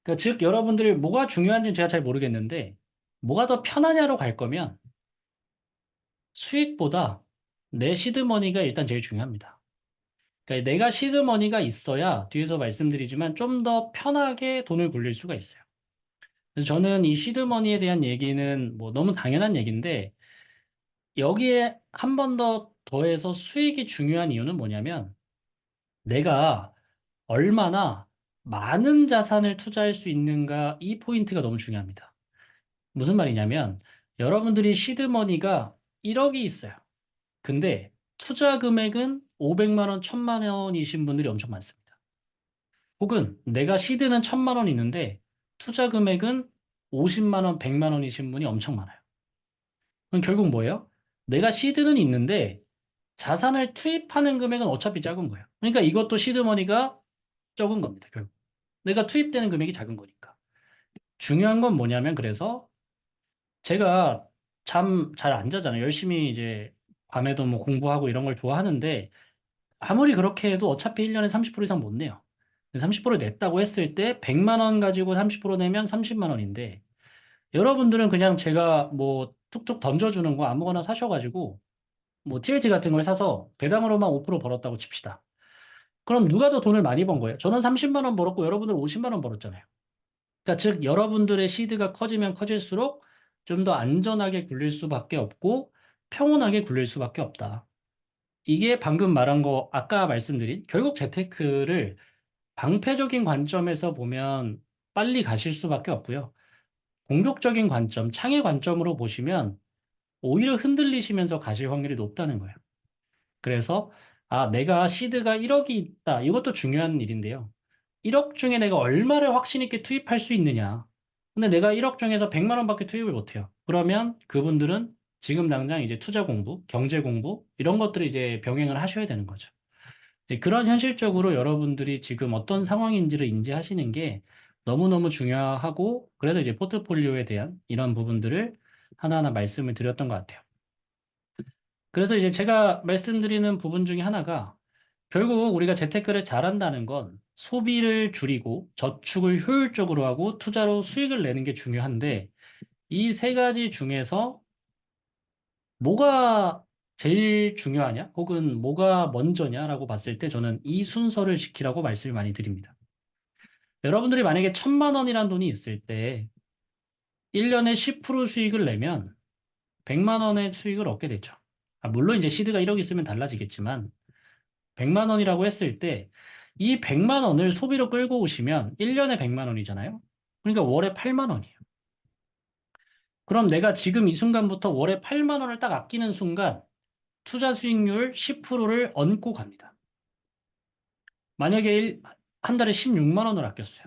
그러니까 즉 여러분들이 뭐가 중요한지는 제가 잘 모르겠는데 뭐가 더 편하냐로 갈 거면 수익보다 내 시드머니가 일단 제일 중요합니다. 그러니까 내가 시드머니가 있어야 뒤에서 말씀드리지만 좀 더 편하게 돈을 굴릴 수가 있어요. 그래서 저는 이 시드머니에 대한 얘기는 뭐 너무 당연한 얘기인데 여기에 한 번 더 더해서 수익이 중요한 이유는 뭐냐면 내가 얼마나 많은 자산을 투자할 수 있는가 이 포인트가 너무 중요합니다. 무슨 말이냐면 여러분들이 시드머니가 1억이 있어요. 근데 투자 금액은 500만 원, 1,000만 원이신 분들이 엄청 많습니다. 혹은 내가 시드는 1,000만 원 있는데 투자 금액은 50만 원, 100만 원이신 분이 엄청 많아요. 그럼 결국 뭐예요? 내가 시드는 있는데 자산을 투입하는 금액은 어차피 작은 거예요. 그러니까 이것도 시드머니가 적은 겁니다, 결국. 내가 투입되는 금액이 작은 거니까. 중요한 건 뭐냐면, 그래서 제가 잠 잘 안 자잖아요. 열심히 이제 밤에도 뭐 공부하고 이런 걸 좋아하는데, 아무리 그렇게 해도 어차피 1년에 30% 이상 못 내요. 30% 냈다고 했을 때 100만 원 가지고 30% 내면 30만 원인데, 여러분들은 그냥 제가 뭐 툭툭 던져주는 거 아무거나 사셔가지고 뭐 TLT 같은 걸 사서 배당으로만 5% 벌었다고 칩시다. 그럼 누가 더 돈을 많이 번 거예요? 저는 30만 원 벌었고 여러분들 50만 원 벌었잖아요. 그러니까 즉 여러분들의 시드가 커지면 커질수록 좀 더 안전하게 굴릴 수밖에 없고 평온하게 굴릴 수밖에 없다. 이게 방금 말한 거 아까 말씀드린 결국 재테크를 방패적인 관점에서 보면 빨리 가실 수밖에 없고요. 공격적인 관점, 창의 관점으로 보시면 오히려 흔들리시면서 가실 확률이 높다는 거예요. 그래서 내가 시드가 1억이 있다. 이것도 중요한 일인데요. 1억 중에 내가 얼마를 확신 있게 투입할 수 있느냐. 근데 내가 1억 중에서 100만 원밖에 투입을 못 해요. 그러면 그분들은 지금 당장 이제 투자 공부, 경제 공부 이런 것들을 이제 병행을 하셔야 되는 거죠. 이제 그런 현실적으로 여러분들이 지금 어떤 상황인지를 인지하시는 게 너무너무 중요하고 그래서 이제 포트폴리오에 대한 이런 부분들을 하나하나 말씀을 드렸던 것 같아요. 그래서 이제 제가 말씀드리는 부분 중에 하나가 결국 우리가 재테크를 잘한다는 건 소비를 줄이고 저축을 효율적으로 하고 투자로 수익을 내는 게 중요한데 이 세 가지 중에서 뭐가 제일 중요하냐? 혹은 뭐가 먼저냐라고 봤을 때 저는 이 순서를 지키라고 말씀을 많이 드립니다. 여러분들이 만약에 1,000만 원이라는 돈이 있을 때 1년에 10% 수익을 내면 100만 원의 수익을 얻게 되죠. 물론 이제 시드가 1억 있으면 달라지겠지만 100만 원이라고 했을 때 이 100만 원을 소비로 끌고 오시면 1년에 100만 원이잖아요. 그러니까 월에 8만 원이에요. 그럼 내가 지금 이 순간부터 월에 8만 원을 딱 아끼는 순간 투자 수익률 10%를 얹고 갑니다. 만약에 한 달에 16만 원을 아꼈어요.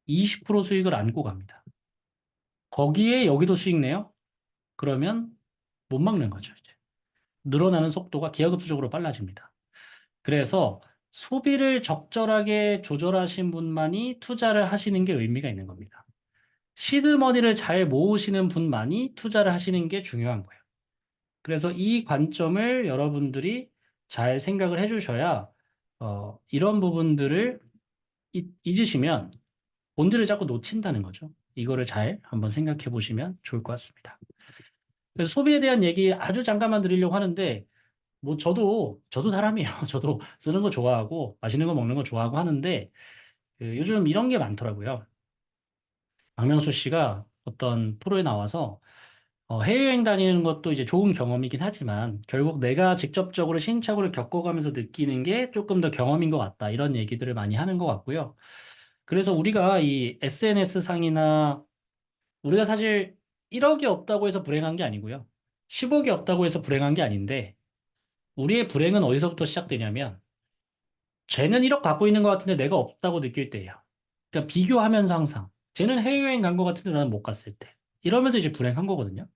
20% 수익을 안고 갑니다. 거기에 여기도 수익 내요? 그러면 못 막는 거죠, 이제. 늘어나는 속도가 기하급수적으로 빨라집니다. 그래서 소비를 적절하게 조절하신 분만이 투자를 하시는 게 의미가 있는 겁니다. 시드머니를 잘 모으시는 분만이 투자를 하시는 게 중요한 거예요. 그래서 이 관점을 여러분들이 잘 생각을 해주셔야 이런 부분들을 잊으시면 본질을 자꾸 놓친다는 거죠. 이거를 잘 한번 생각해 보시면 좋을 것 같습니다. 그래서 소비에 대한 얘기 아주 잠깐만 드리려고 하는데 뭐 저도 사람이에요. 저도 쓰는 거 좋아하고 맛있는 거 먹는 거 좋아하고 하는데 요즘 이런 게 많더라고요. 박명수 씨가 어떤 프로에 나와서 해외여행 다니는 것도 이제 좋은 경험이긴 하지만 결국 내가 직접적으로 시행착오를 겪어가면서 느끼는 게 조금 더 경험인 것 같다. 이런 얘기들을 많이 하는 것 같고요. 그래서 우리가 이 SNS 상이나 우리가 사실 1억이 없다고 해서 불행한 게 아니고요. 10억이 없다고 해서 불행한 게 아닌데 우리의 불행은 어디서부터 시작되냐면 쟤는 1억 갖고 있는 것 같은데 내가 없다고 느낄 때예요. 그러니까 비교하면서 항상 쟤는 해외여행 간 것 같은데 나는 못 갔을 때 이러면서 이제 불행한 거거든요.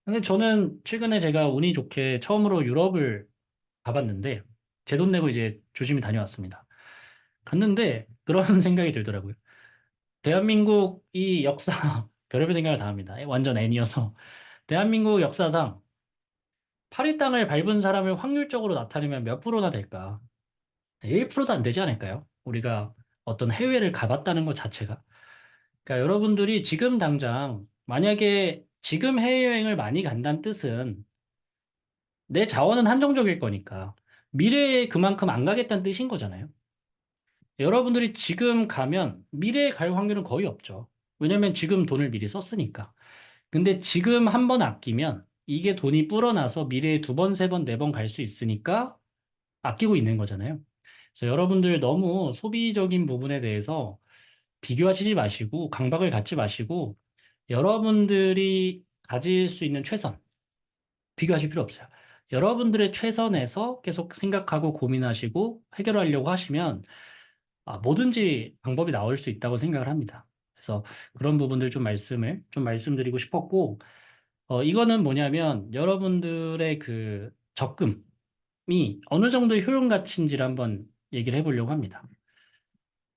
근데 저는 최근에 제가 운이 좋게 처음으로 유럽을 가봤는데 제 돈 내고 이제 조심히 다녀왔습니다. 갔는데 그런 생각이 들더라고요. 대한민국 이 역사 별의별 생각을 다 합니다. 완전 N이어서 대한민국 역사상 파리 땅을 밟은 사람을 확률적으로 나타내면 몇 프로나 될까? 1%도 안 되지 않을까요? 우리가 어떤 해외를 가봤다는 것 자체가. 그러니까 여러분들이 지금 당장 만약에 지금 해외여행을 많이 간다는 뜻은 내 자원은 한정적일 거니까 미래에 그만큼 안 가겠다는 뜻인 거잖아요. 여러분들이 지금 가면 미래에 갈 확률은 거의 없죠. 왜냐면 지금 돈을 미리 썼으니까. 근데 지금 한 번 아끼면 이게 돈이 불어나서 미래에 두 번, 세 번, 네 번 갈 수 있으니까 아끼고 있는 거잖아요. 그래서 여러분들 너무 소비적인 부분에 대해서 비교하시지 마시고 강박을 갖지 마시고 여러분들이 가질 수 있는 최선 비교하실 필요 없어요. 여러분들의 최선에서 계속 생각하고 고민하시고 해결하려고 하시면 뭐든지 방법이 나올 수 있다고 생각을 합니다. 그래서 그런 부분들 좀 말씀드리고 싶었고, 이거는 뭐냐면 여러분들의 그 적금. 어느 정도의 효용 가치인지를 한번 얘기를 해보려고 합니다.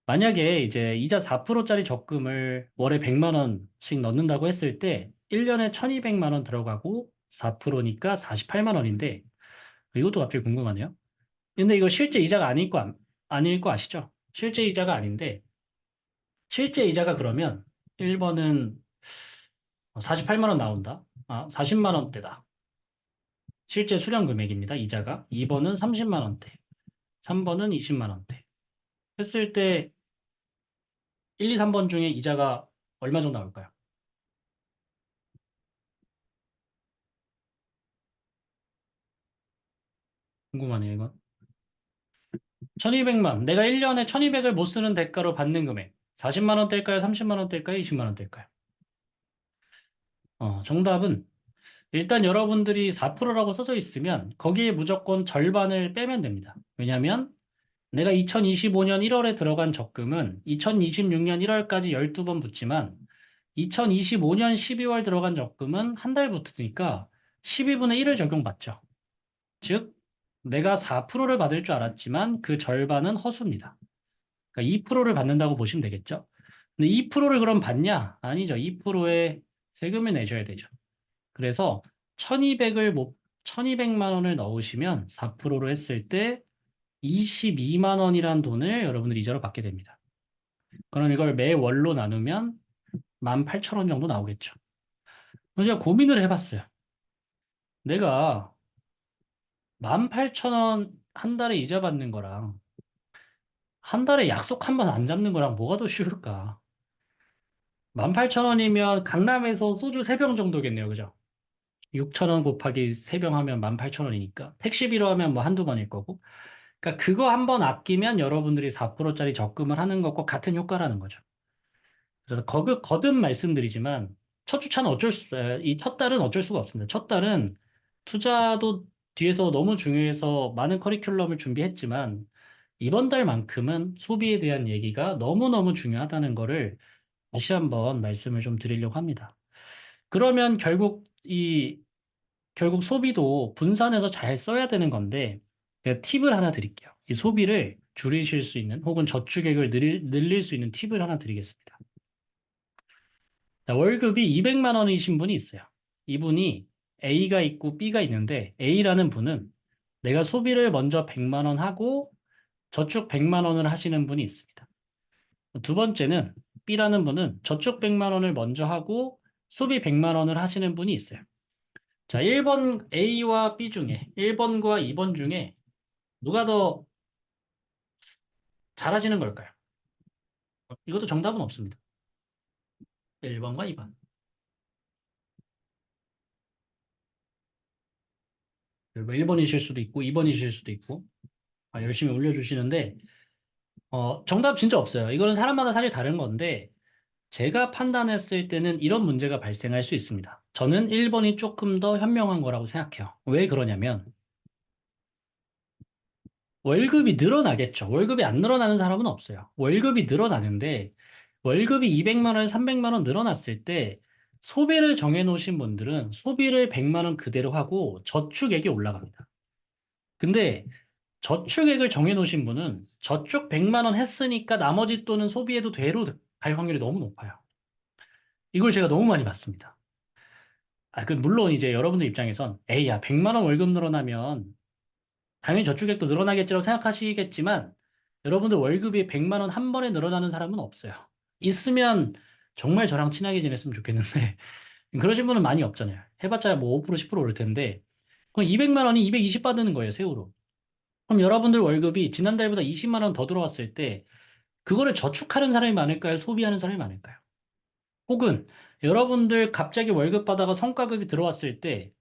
만약에 이제 이자 4%짜리 적금을 월에 100만 원씩 넣는다고 했을 때 1년에 1200만 원 들어가고 4%니까 48만 원인데 이것도 갑자기 궁금하네요. 근데 이거 실제 이자가 아닐 거 아시죠? 실제 이자가 아닌데 실제 이자가 그러면 1번은 48만 원 나온다. 40만 원대다. 실제 수령 금액입니다. 이자가. 2번은 30만 원대. 3번은 20만 원대. 했을 때 1, 2, 3번 중에 이자가 얼마 정도 나올까요? 궁금하네요, 이거. 1200만. 내가 1년에 1200을 못 쓰는 대가로 받는 금액. 40만 원대일까요? 30만 원대일까요? 20만 원대일까요? 정답은 일단 여러분들이 4%라고 써져 있으면 거기에 무조건 절반을 빼면 됩니다. 왜냐하면 내가 2025년 1월에 들어간 적금은 2026년 1월까지 12번 붙지만 2025년 12월 들어간 적금은 한 달 붙으니까 12분의 1을 적용받죠. 즉, 내가 4%를 받을 줄 알았지만 그 절반은 허수입니다. 그러니까 2%를 받는다고 보시면 되겠죠. 근데 2%를 그럼 받냐? 아니죠. 2%의 세금을 내셔야 되죠. 그래서 1200을 못, 1200만 원을 넣으시면 4%로 했을 때 22만 원이란 돈을 여러분들이 이자로 받게 됩니다. 그럼 이걸 매월로 나누면 18,000원 정도 나오겠죠. 그래서 제가 고민을 해봤어요. 내가 18,000원 한 달에 이자 받는 거랑 한 달에 약속 한 번 안 잡는 거랑 뭐가 더 쉬울까? 18,000원이면 강남에서 소주 3병 정도겠네요. 그죠? 6,000원 곱하기 3병 하면 18,000원이니까. 택시비로 하면 뭐 한두 번일 거고. 그러니까 그거 한 번 아끼면 여러분들이 4%짜리 적금을 하는 것과 같은 효과라는 거죠. 그래서 거듭 말씀드리지만 첫 주차는 이 첫 달은 어쩔 수가 없습니다. 첫 달은 투자도 뒤에서 너무 중요해서 많은 커리큘럼을 준비했지만 이번 달만큼은 소비에 대한 얘기가 너무너무 중요하다는 거를 다시 한번 말씀을 좀 드리려고 합니다. 그러면 결국 소비도 분산해서 잘 써야 되는 건데 제가 팁을 하나 드릴게요. 이 소비를 줄이실 수 있는 혹은 저축액을 늘릴 수 있는 팁을 하나 드리겠습니다. 자, 월급이 200만 원이신 분이 있어요. 이분이 A가 있고 B가 있는데 A라는 분은 내가 소비를 먼저 100만 원 하고 저축 100만 원을 하시는 분이 있습니다. 두 번째는 B라는 분은 저축 100만 원을 먼저 하고 소비 100만 원을 하시는 분이 있어요. 자, 1번 A와 B 중에 1번과 2번 중에 누가 더 잘하시는 걸까요? 이것도 정답은 없습니다. 1번과 2번. 1번이실 수도 있고 2번이실 수도 있고 열심히 올려주시는데 정답 진짜 없어요. 이거는 사람마다 사실 다른 건데 제가 판단했을 때는 이런 문제가 발생할 수 있습니다. 저는 1번이 조금 더 현명한 거라고 생각해요. 왜 그러냐면 월급이 늘어나겠죠. 월급이 안 늘어나는 사람은 없어요. 월급이 늘어나는데 월급이 200만 원, 300만 원 늘어났을 때 소비를 정해 놓으신 분들은 소비를 100만 원 그대로 하고 저축액이 올라갑니다. 근데 저축액을 정해 놓으신 분은 저축 100만 원 했으니까 나머지 돈은 소비해도 돼로 갈 확률이 너무 높아요. 이걸 제가 너무 많이 봤습니다. 물론 이제 여러분들 입장에선 에이, 야, 100만 원 월급 늘어나면 당연히 저축액도 늘어나겠지라고 생각하시겠지만 여러분들 월급이 100만 원 한 번에 늘어나는 사람은 없어요. 있으면 정말 저랑 친하게 지냈으면 좋겠는데 그러신 분은 많이 없잖아요. 해봤자 뭐 5%, 10% 오를 텐데 그럼 200만 원이 220 받는 거예요, 세후로. 그럼 여러분들 월급이 지난달보다 20만 원 더 들어왔을 때 그거를 저축하는 사람이 많을까요? 소비하는 사람이 많을까요? 혹은 여러분들 갑자기 월급 받아가 성과급이 들어왔을 때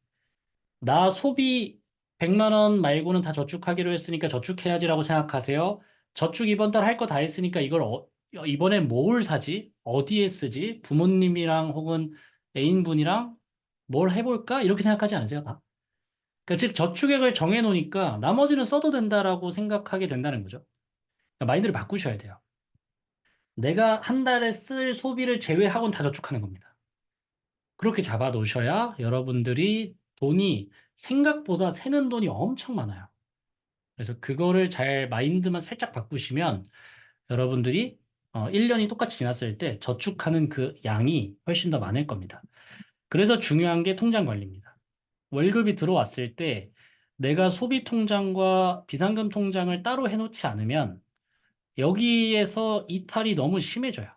나 소비 100만 원 말고는 다 저축하기로 했으니까 저축해야지라고 생각하세요? 저축 이번 달 할 거 다 했으니까 이걸 이번에 뭘 사지? 어디에 쓰지? 부모님이랑 혹은 애인분이랑 뭘 해볼까? 이렇게 생각하지 않으세요, 다? 그러니까 즉 저축액을 정해 놓으니까 나머지는 써도 된다라고 생각하게 된다는 거죠. 그러니까 마인드를 바꾸셔야 돼요. 내가 한 달에 쓸 소비를 제외하고는 다 저축하는 겁니다. 그렇게 잡아 놓으셔야 여러분들이 돈이 생각보다 새는 돈이 엄청 많아요. 그래서 그거를 잘 마인드만 살짝 바꾸시면 여러분들이 1년이 똑같이 지났을 때 저축하는 그 양이 훨씬 더 많을 겁니다. 그래서 중요한 게 통장 관리입니다. 월급이 들어왔을 때 내가 소비 통장과 비상금 통장을 따로 해놓지 않으면 여기에서 이탈이 너무 심해져요.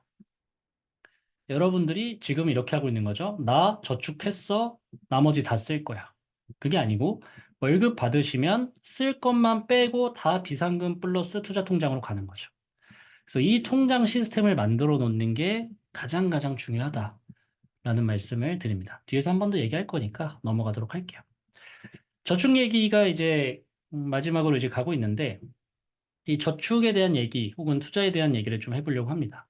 여러분들이 지금 이렇게 하고 있는 거죠. 나 저축했어. 나머지 다 쓸 거야. 그게 아니고 월급 받으시면 쓸 것만 빼고 다 비상금 플러스 투자 통장으로 가는 거죠. 그래서 이 통장 시스템을 만들어 놓는 게 가장 가장 중요하다라는 말씀을 드립니다. 뒤에서 한 번 더 얘기할 거니까 넘어가도록 할게요. 저축 얘기가 이제 마지막으로 이제 가고 있는데 이 저축에 대한 얘기 혹은 투자에 대한 얘기를 좀 해보려고 합니다.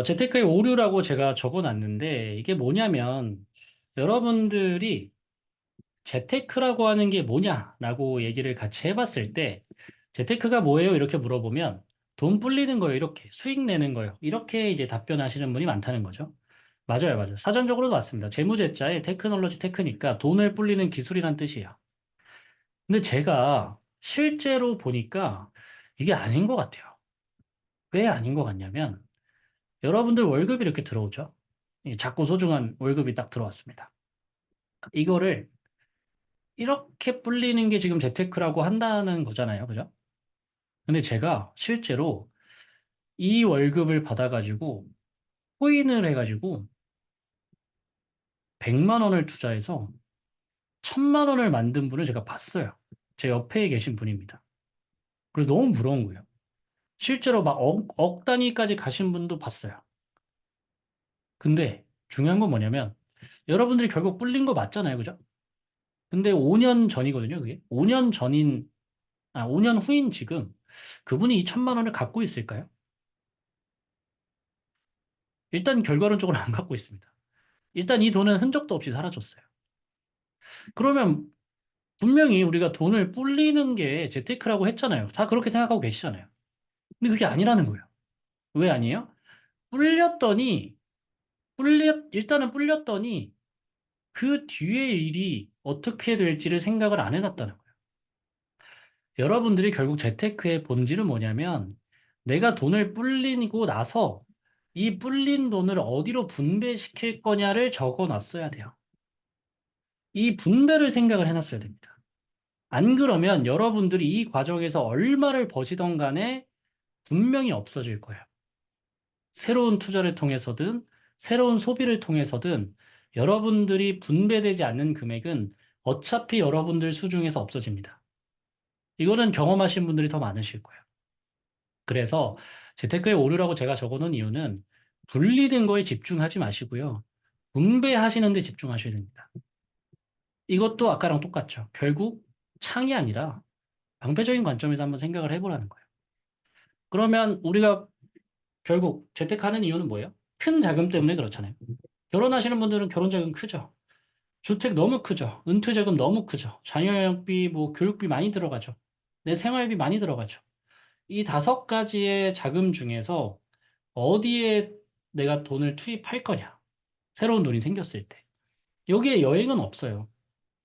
재테크의 오류라고 제가 적어놨는데 이게 뭐냐면 여러분들이 재테크라고 하는 게 뭐냐라고 얘기를 같이 해봤을 때 재테크가 뭐예요? 이렇게 물어보면 돈 불리는 거예요. 이렇게 수익 내는 거예요. 이렇게 이제 답변하시는 분이 많다는 거죠. 맞아요, 맞아요. 사전적으로도 맞습니다. 재무제자의 테크놀로지 테크니까 돈을 불리는 기술이란 뜻이에요. 근데 제가 실제로 보니까 이게 아닌 것 같아요. 왜 아닌 것 같냐면 여러분들 월급이 이렇게 들어오죠. 작고 소중한 월급이 딱 들어왔습니다. 이거를 이렇게 불리는 게 지금 재테크라고 한다는 거잖아요. 그죠? 근데 제가 실제로 이 월급을 받아가지고 코인을 해가지고 100만 원을 투자해서 1000만 원을 만든 분을 제가 봤어요. 제 옆에 계신 분입니다. 그래서 너무 부러운 거예요. 실제로 막 억 단위까지 가신 분도 봤어요. 근데 중요한 건 뭐냐면 여러분들이 결국 불린 거 맞잖아요. 그죠? 근데 5년 전이거든요. 그게. 5년 후인 지금 그분이 이 1000만 원을 갖고 있을까요? 일단 결과론적으로 안 갖고 있습니다. 일단 이 돈은 흔적도 없이 사라졌어요. 그러면 분명히 우리가 돈을 불리는 게 재테크라고 했잖아요. 다 그렇게 생각하고 계시잖아요. 근데 그게 아니라는 거예요. 왜 아니에요? 불렸더니, 일단은 불렸더니 그 뒤에 일이 어떻게 될지를 생각을 안 해놨다는 거예요. 여러분들이 결국 재테크의 본질은 뭐냐면 내가 돈을 불리고 나서 이 불린 돈을 어디로 분배시킬 거냐를 적어 놨어야 돼요. 이 분배를 생각을 해놨어야 됩니다. 안 그러면 여러분들이 이 과정에서 얼마를 버시던 간에 분명히 없어질 거예요. 새로운 투자를 통해서든 새로운 소비를 통해서든 여러분들이 분배되지 않는 금액은 어차피 여러분들 수중에서 없어집니다. 이거는 경험하신 분들이 더 많으실 거예요. 그래서 재테크의 오류라고 제가 적어놓은 이유는 분리된 거에 집중하지 마시고요. 분배하시는 데 집중하셔야 됩니다. 이것도 아까랑 똑같죠. 결국 창이 아니라 방패적인 관점에서 한번 생각을 해보라는 거예요. 그러면 우리가 결국 재테크하는 이유는 뭐예요? 큰 자금 때문에 그렇잖아요. 결혼하시는 분들은 결혼 자금 크죠. 주택 너무 크죠. 은퇴 자금 너무 크죠. 자녀비, 뭐 교육비 많이 들어가죠. 내 생활비 많이 들어가죠. 이 5가지의 자금 중에서 어디에 내가 돈을 투입할 거냐? 새로운 돈이 생겼을 때. 여기에 여행은 없어요.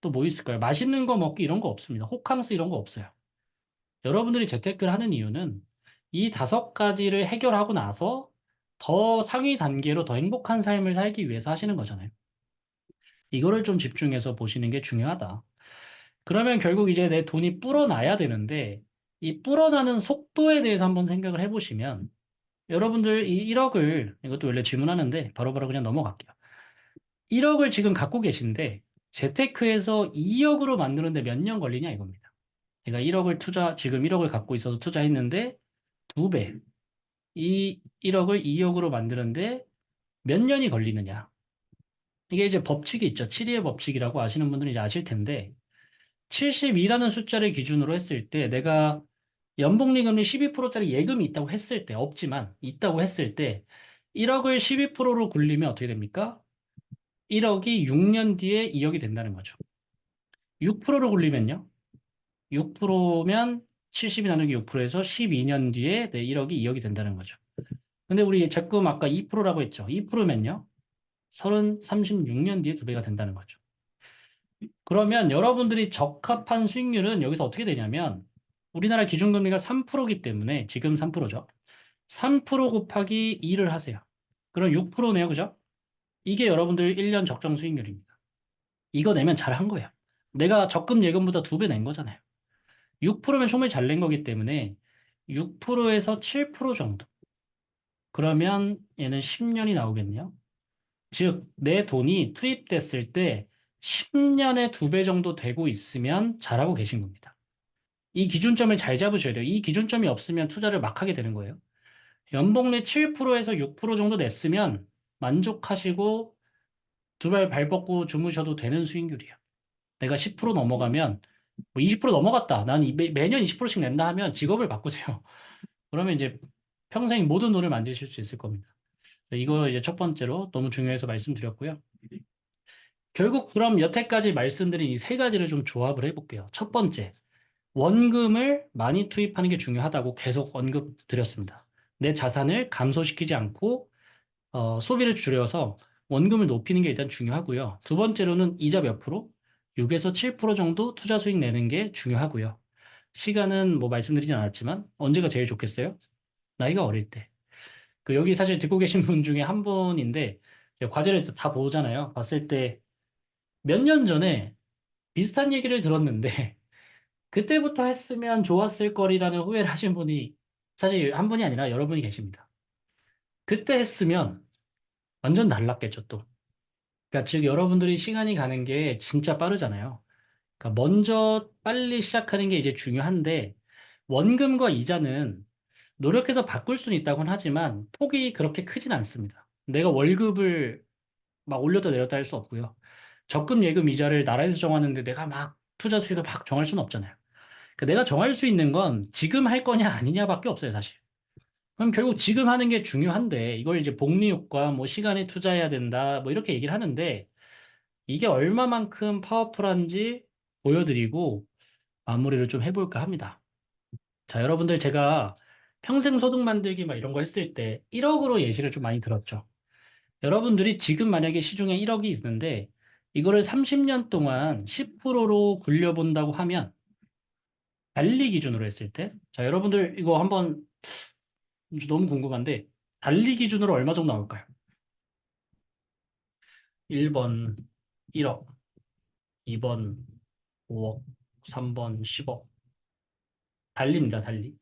또 뭐 있을까요? 맛있는 거 먹기 이런 거 없습니다. 호캉스 이런 거 없어요. 여러분들이 재테크를 하는 이유는 이 5가지를 해결하고 나서 더 상위 단계로 더 행복한 삶을 살기 위해서 하시는 거잖아요. 이거를 좀 집중해서 보시는 게 중요하다. 그러면 결국 이제 내 돈이 불어나야 되는데 이 불어나는 속도에 대해서 한번 생각을 해보시면 여러분들 이 1억을 이것도 원래 질문하는데 바로바로 그냥 넘어갈게요. 1억을 지금 갖고 계신데 재테크에서 2억으로 만드는데 몇 년 걸리냐 이겁니다. 제가 1억을 지금 1억을 갖고 있어서 투자했는데 2배. 이 1억을 2억으로 만드는데 몇 년이 걸리느냐. 이게 이제 법칙이 있죠. 7위의 법칙이라고 아시는 분들은 이제 아실 텐데 72라는 숫자를 기준으로 했을 때 내가 연복리금리 12%짜리 예금이 있다고 했을 때 없지만 있다고 했을 때 1억을 12%로 굴리면 어떻게 됩니까? 1억이 6년 뒤에 2억이 된다는 거죠. 6%로 굴리면요. 6%면 70이 나누기 6%에서 12년 뒤에 내 1억이 2억이 된다는 거죠. 근데 우리 적금 아까 2%라고 했죠. 2%면요. 36년 뒤에 2배가 된다는 거죠. 그러면 여러분들이 적합한 수익률은 여기서 어떻게 되냐면 우리나라 기준금리가 3%이기 때문에 지금 3%죠. 3% 곱하기 2를 하세요. 그럼 6%네요. 그죠? 이게 여러분들 1년 적정 수익률입니다. 이거 내면 잘한 거예요. 내가 적금 예금보다 2배 낸 거잖아요. 6%면 충분히 잘 낸 거기 때문에 6%에서 7% 정도. 그러면 얘는 10년이 나오겠네요. 즉, 내 돈이 투입됐을 때 10년에 2배 정도 되고 있으면 잘하고 계신 겁니다. 이 기준점을 잘 잡으셔야 돼요. 이 기준점이 없으면 투자를 막 하게 되는 거예요. 연복리 7%에서 6% 정도 냈으면 만족하시고 두 발 뻗고 주무셔도 되는 수익률이에요. 내가 10% 넘어가면 뭐 20% 넘어갔다. 난 매년 20%씩 낸다 하면 직업을 바꾸세요. 그러면 이제 평생 모든 돈을 만드실 수 있을 겁니다. 이거 이제 첫 번째로 너무 중요해서 말씀드렸고요. 결국 그럼 여태까지 말씀드린 이 세 가지를 좀 조합을 해볼게요. 첫 번째, 원금을 많이 투입하는 게 중요하다고 계속 언급 드렸습니다. 내 자산을 감소시키지 않고 소비를 줄여서 원금을 높이는 게 일단 중요하고요. 두 번째로는 이자 몇 프로? 6에서 7% 정도 투자 수익 내는 게 중요하고요. 시간은 뭐 말씀드리진 않았지만 언제가 제일 좋겠어요? 나이가 어릴 때. 그 여기 사실 듣고 계신 분 중에 한 분인데 제가 과제를 다 보잖아요. 봤을 때 몇 년 전에 비슷한 얘기를 들었는데 그때부터 했으면 좋았을 거리라는 후회를 하신 분이 사실 한 분이 아니라 여러분이 계십니다. 그때 했으면 완전 달랐겠죠, 또. 그러니까 즉 여러분들이 시간이 가는 게 진짜 빠르잖아요. 그러니까 먼저 빨리 시작하는 게 이제 중요한데 원금과 이자는 노력해서 바꿀 수는 있다고는 하지만 폭이 그렇게 크진 않습니다. 내가 월급을 막 올렸다 내렸다 할 수 없고요. 적금 예금 이자를 나라에서 정하는데 내가 막 투자 수익을 막 정할 수는 없잖아요. 그러니까 내가 정할 수 있는 건 지금 할 거냐 아니냐밖에 없어요, 사실. 그럼 결국 지금 하는 게 중요한데 이걸 이제 복리효과 뭐 시간에 투자해야 된다 뭐 이렇게 얘기를 하는데 이게 얼마만큼 파워풀한지 보여드리고 마무리를 좀 해볼까 합니다. 자, 여러분들 제가 평생 소득 만들기 막 이런 거 했을 때 1억으로 예시를 좀 많이 들었죠. 여러분들이 지금 만약에 시중에 1억이 있는데 이거를 30년 동안 10%로 굴려본다고 하면 달리 기준으로 했을 때, 자, 여러분들 이거 한번 너무 궁금한데 달리 기준으로 얼마 정도 나올까요? 1번 1억, 2번 5억, 3번 10억. 달리입니다, 달리.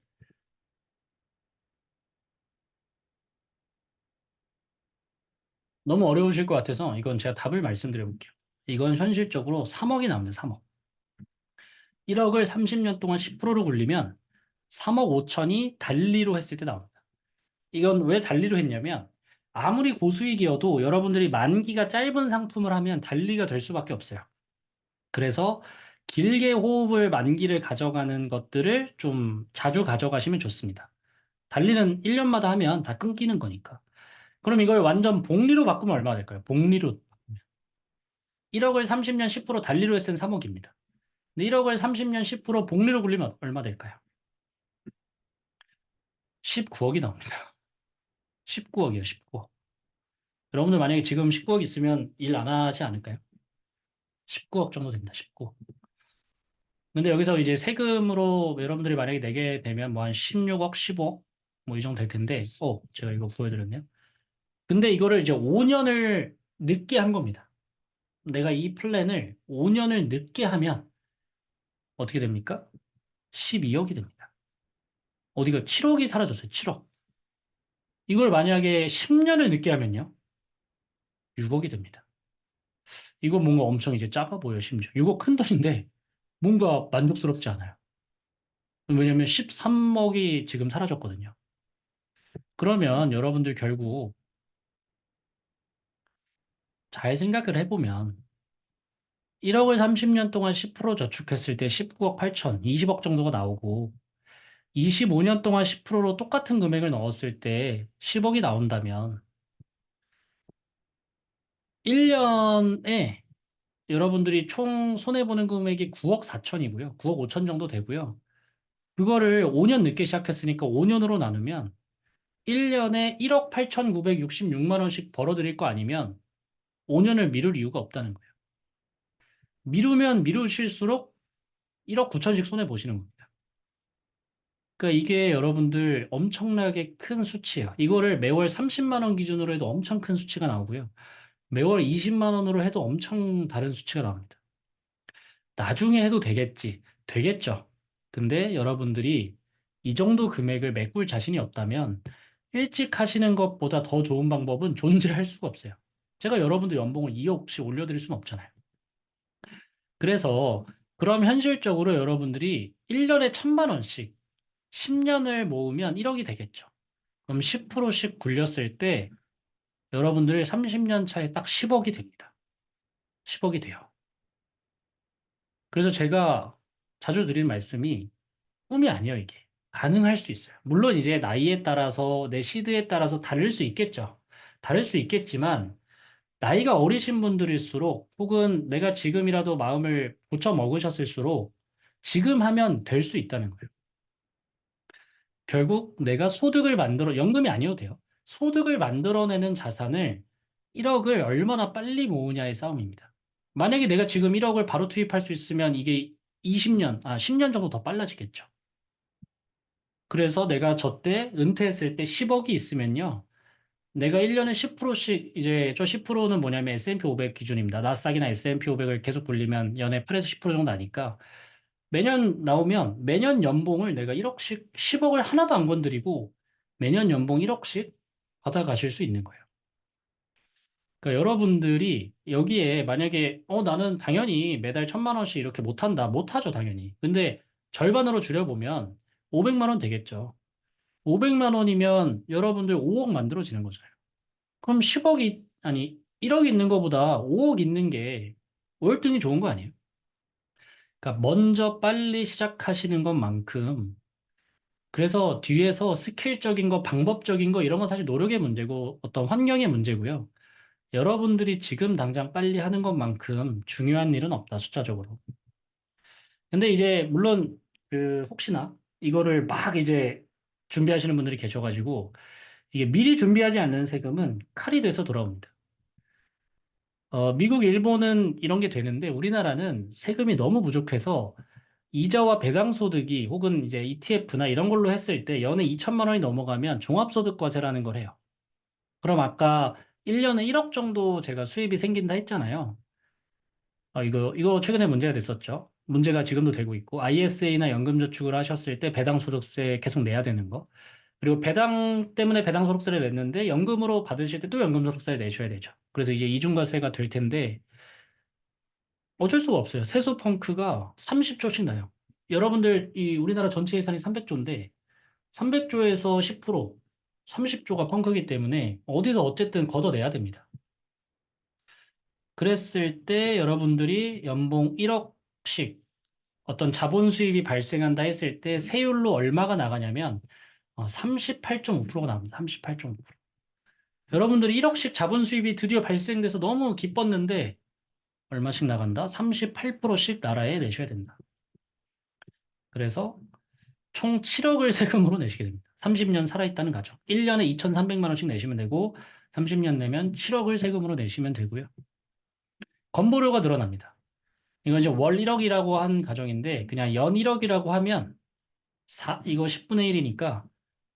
너무 어려우실 것 같아서 이건 제가 답을 말씀드려 볼게요. 이건 현실적으로 3억이 나옵니다, 3억. 1억을 30년 동안 10%로 굴리면 3억 5천이 달리로 했을 때 나옵니다. 이건 왜 달리로 했냐면 아무리 고수익이어도 여러분들이 만기가 짧은 상품을 하면 달리가 될 수밖에 없어요. 그래서 길게 호흡을 만기를 가져가는 것들을 좀 자주 가져가시면 좋습니다. 달리는 1년마다 하면 다 끊기는 거니까. 그럼 이걸 완전 복리로 바꾸면 얼마가 될까요? 복리로. 1억을 30년 10% 달리로 했을 땐 3억입니다. 근데 1억을 30년 10% 복리로 굴리면 얼마 될까요? 19억이 나옵니다. 19억이요, 19억. 여러분들 만약에 지금 19억 있으면 일 안 하지 않을까요? 19억 정도 됩니다, 19억. 근데 여기서 이제 세금으로 여러분들이 만약에 내게 되면 뭐 한 16억, 15억 뭐 이 정도 될 텐데, 제가 이거 보여드렸네요. 근데 이거를 이제 5년을 늦게 한 겁니다. 내가 이 플랜을 5년을 늦게 하면 어떻게 됩니까? 12억이 됩니다. 어디가 7억이 사라졌어요, 7억. 이걸 만약에 10년을 늦게 하면요, 6억이 됩니다. 이거 뭔가 엄청 이제 작아 보여요, 심지어. 6억 큰 돈인데 뭔가 만족스럽지 않아요. 왜냐면 13억이 지금 사라졌거든요. 그러면 여러분들 결국 잘 생각을 해보면 1억을 30년 동안 10% 저축했을 때 19억 8천, 20억 정도가 나오고 25년 동안 10%로 똑같은 금액을 넣었을 때 10억이 나온다면 1년에 여러분들이 총 손해보는 금액이 9억 4천이고요. 9억 5천 정도 되고요. 그거를 5년 늦게 시작했으니까 5년으로 나누면 1년에 1억 8,966만 원씩 벌어들일 거 아니면 5년을 미룰 이유가 없다는 거예요. 미루면 미루실수록 1억 9천씩 손해 보시는 겁니다. 그러니까 이게 여러분들 엄청나게 큰 수치예요. 이거를 매월 30만 원 기준으로 해도 엄청 큰 수치가 나오고요. 매월 20만 원으로 해도 엄청 다른 수치가 나옵니다. 나중에 해도 되겠지. 되겠죠. 근데 여러분들이 이 정도 금액을 메꿀 자신이 없다면 일찍 하시는 것보다 더 좋은 방법은 존재할 수가 없어요. 제가 여러분들 연봉을 2억씩 올려드릴 수는 없잖아요. 그래서 그럼 현실적으로 여러분들이 1년에 1,000만 원씩 10년을 모으면 1억이 되겠죠. 그럼 10%씩 굴렸을 때 여러분들 30년 차에 딱 10억이 됩니다. 10억이 돼요. 그래서 제가 자주 드리는 말씀이 꿈이 아니에요, 이게. 가능할 수 있어요. 물론 이제 나이에 따라서 내 시드에 따라서 다를 수 있겠죠. 다를 수 있겠지만 나이가 어리신 분들일수록 혹은 내가 지금이라도 마음을 고쳐 먹으셨을수록 지금 하면 될 수 있다는 거예요. 결국 내가 소득을 연금이 아니어도 돼요. 소득을 만들어내는 자산을 1억을 얼마나 빨리 모으냐의 싸움입니다. 만약에 내가 지금 1억을 바로 투입할 수 있으면 이게 10년 정도 더 빨라지겠죠. 그래서 내가 저때 은퇴했을 때 10억이 있으면요. 내가 1년에 10%씩, 이제 저 10%는 뭐냐면 S&P 500 기준입니다. 나스닥이나 S&P 500을 계속 돌리면 연에 8에서 10% 정도 나니까 매년 나오면 매년 연봉을 내가 1억씩, 10억을 하나도 안 건드리고 매년 연봉 1억씩 받아가실 수 있는 거예요. 그러니까 여러분들이 여기에 만약에 나는 당연히 매달 1,000만 원씩 이렇게 못한다. 못하죠, 당연히. 근데 절반으로 줄여보면 500만 원 되겠죠. 500만 원이면 여러분들 5억 만들어지는 거잖아요. 그럼 10억이, 아니, 1억 있는 것보다 5억 있는 게 월등히 좋은 거 아니에요? 그러니까 먼저 빨리 시작하시는 것만큼 그래서 뒤에서 스킬적인 거, 방법적인 거 이런 건 사실 노력의 문제고 어떤 환경의 문제고요. 여러분들이 지금 당장 빨리 하는 것만큼 중요한 일은 없다, 숫자적으로. 근데 이제 물론 그 혹시나 이거를 막 이제 준비하시는 분들이 계셔가지고 이게 미리 준비하지 않는 세금은 칼이 돼서 돌아옵니다. 미국, 일본은 이런 게 되는데 우리나라는 세금이 너무 부족해서 이자와 배당소득이 혹은 이제 ETF나 이런 걸로 했을 때 연에 2천만 원이 넘어가면 종합소득과세라는 걸 해요. 그럼 아까 1년에 1억 정도 제가 수입이 생긴다 했잖아요. 이거 최근에 문제가 됐었죠. 문제가 지금도 되고 있고, ISA나 연금저축을 하셨을 때 배당소득세 계속 내야 되는 거. 그리고 배당 때문에 배당소득세를 냈는데 연금으로 받으실 때 또 연금소득세를 내셔야 되죠. 그래서 이제 이중과세가 될 텐데 어쩔 수가 없어요. 세수 펑크가 30조씩 나요. 여러분들 이 우리나라 전체 예산이 300조인데 300조에서 10%, 30조가 펑크이기 때문에 어디서 어쨌든 걷어내야 됩니다. 그랬을 때 여러분들이 연봉 1억씩 어떤 자본 수입이 발생한다 했을 때 세율로 얼마가 나가냐면 38.5%가 나옵니다. 38.5%. 여러분들이 1억씩 자본 수입이 드디어 발생돼서 너무 기뻤는데 얼마씩 나간다? 38%씩 나라에 내셔야 된다. 그래서 총 7억을 세금으로 내시게 됩니다. 30년 살아있다는 가정. 1년에 2,300만 원씩 내시면 되고 30년 내면 7억을 세금으로 내시면 되고요. 건보료가 늘어납니다. 이건 이제 월 1억이라고 한 가정인데 그냥 연 1억이라고 하면 이거 10분의 1이니까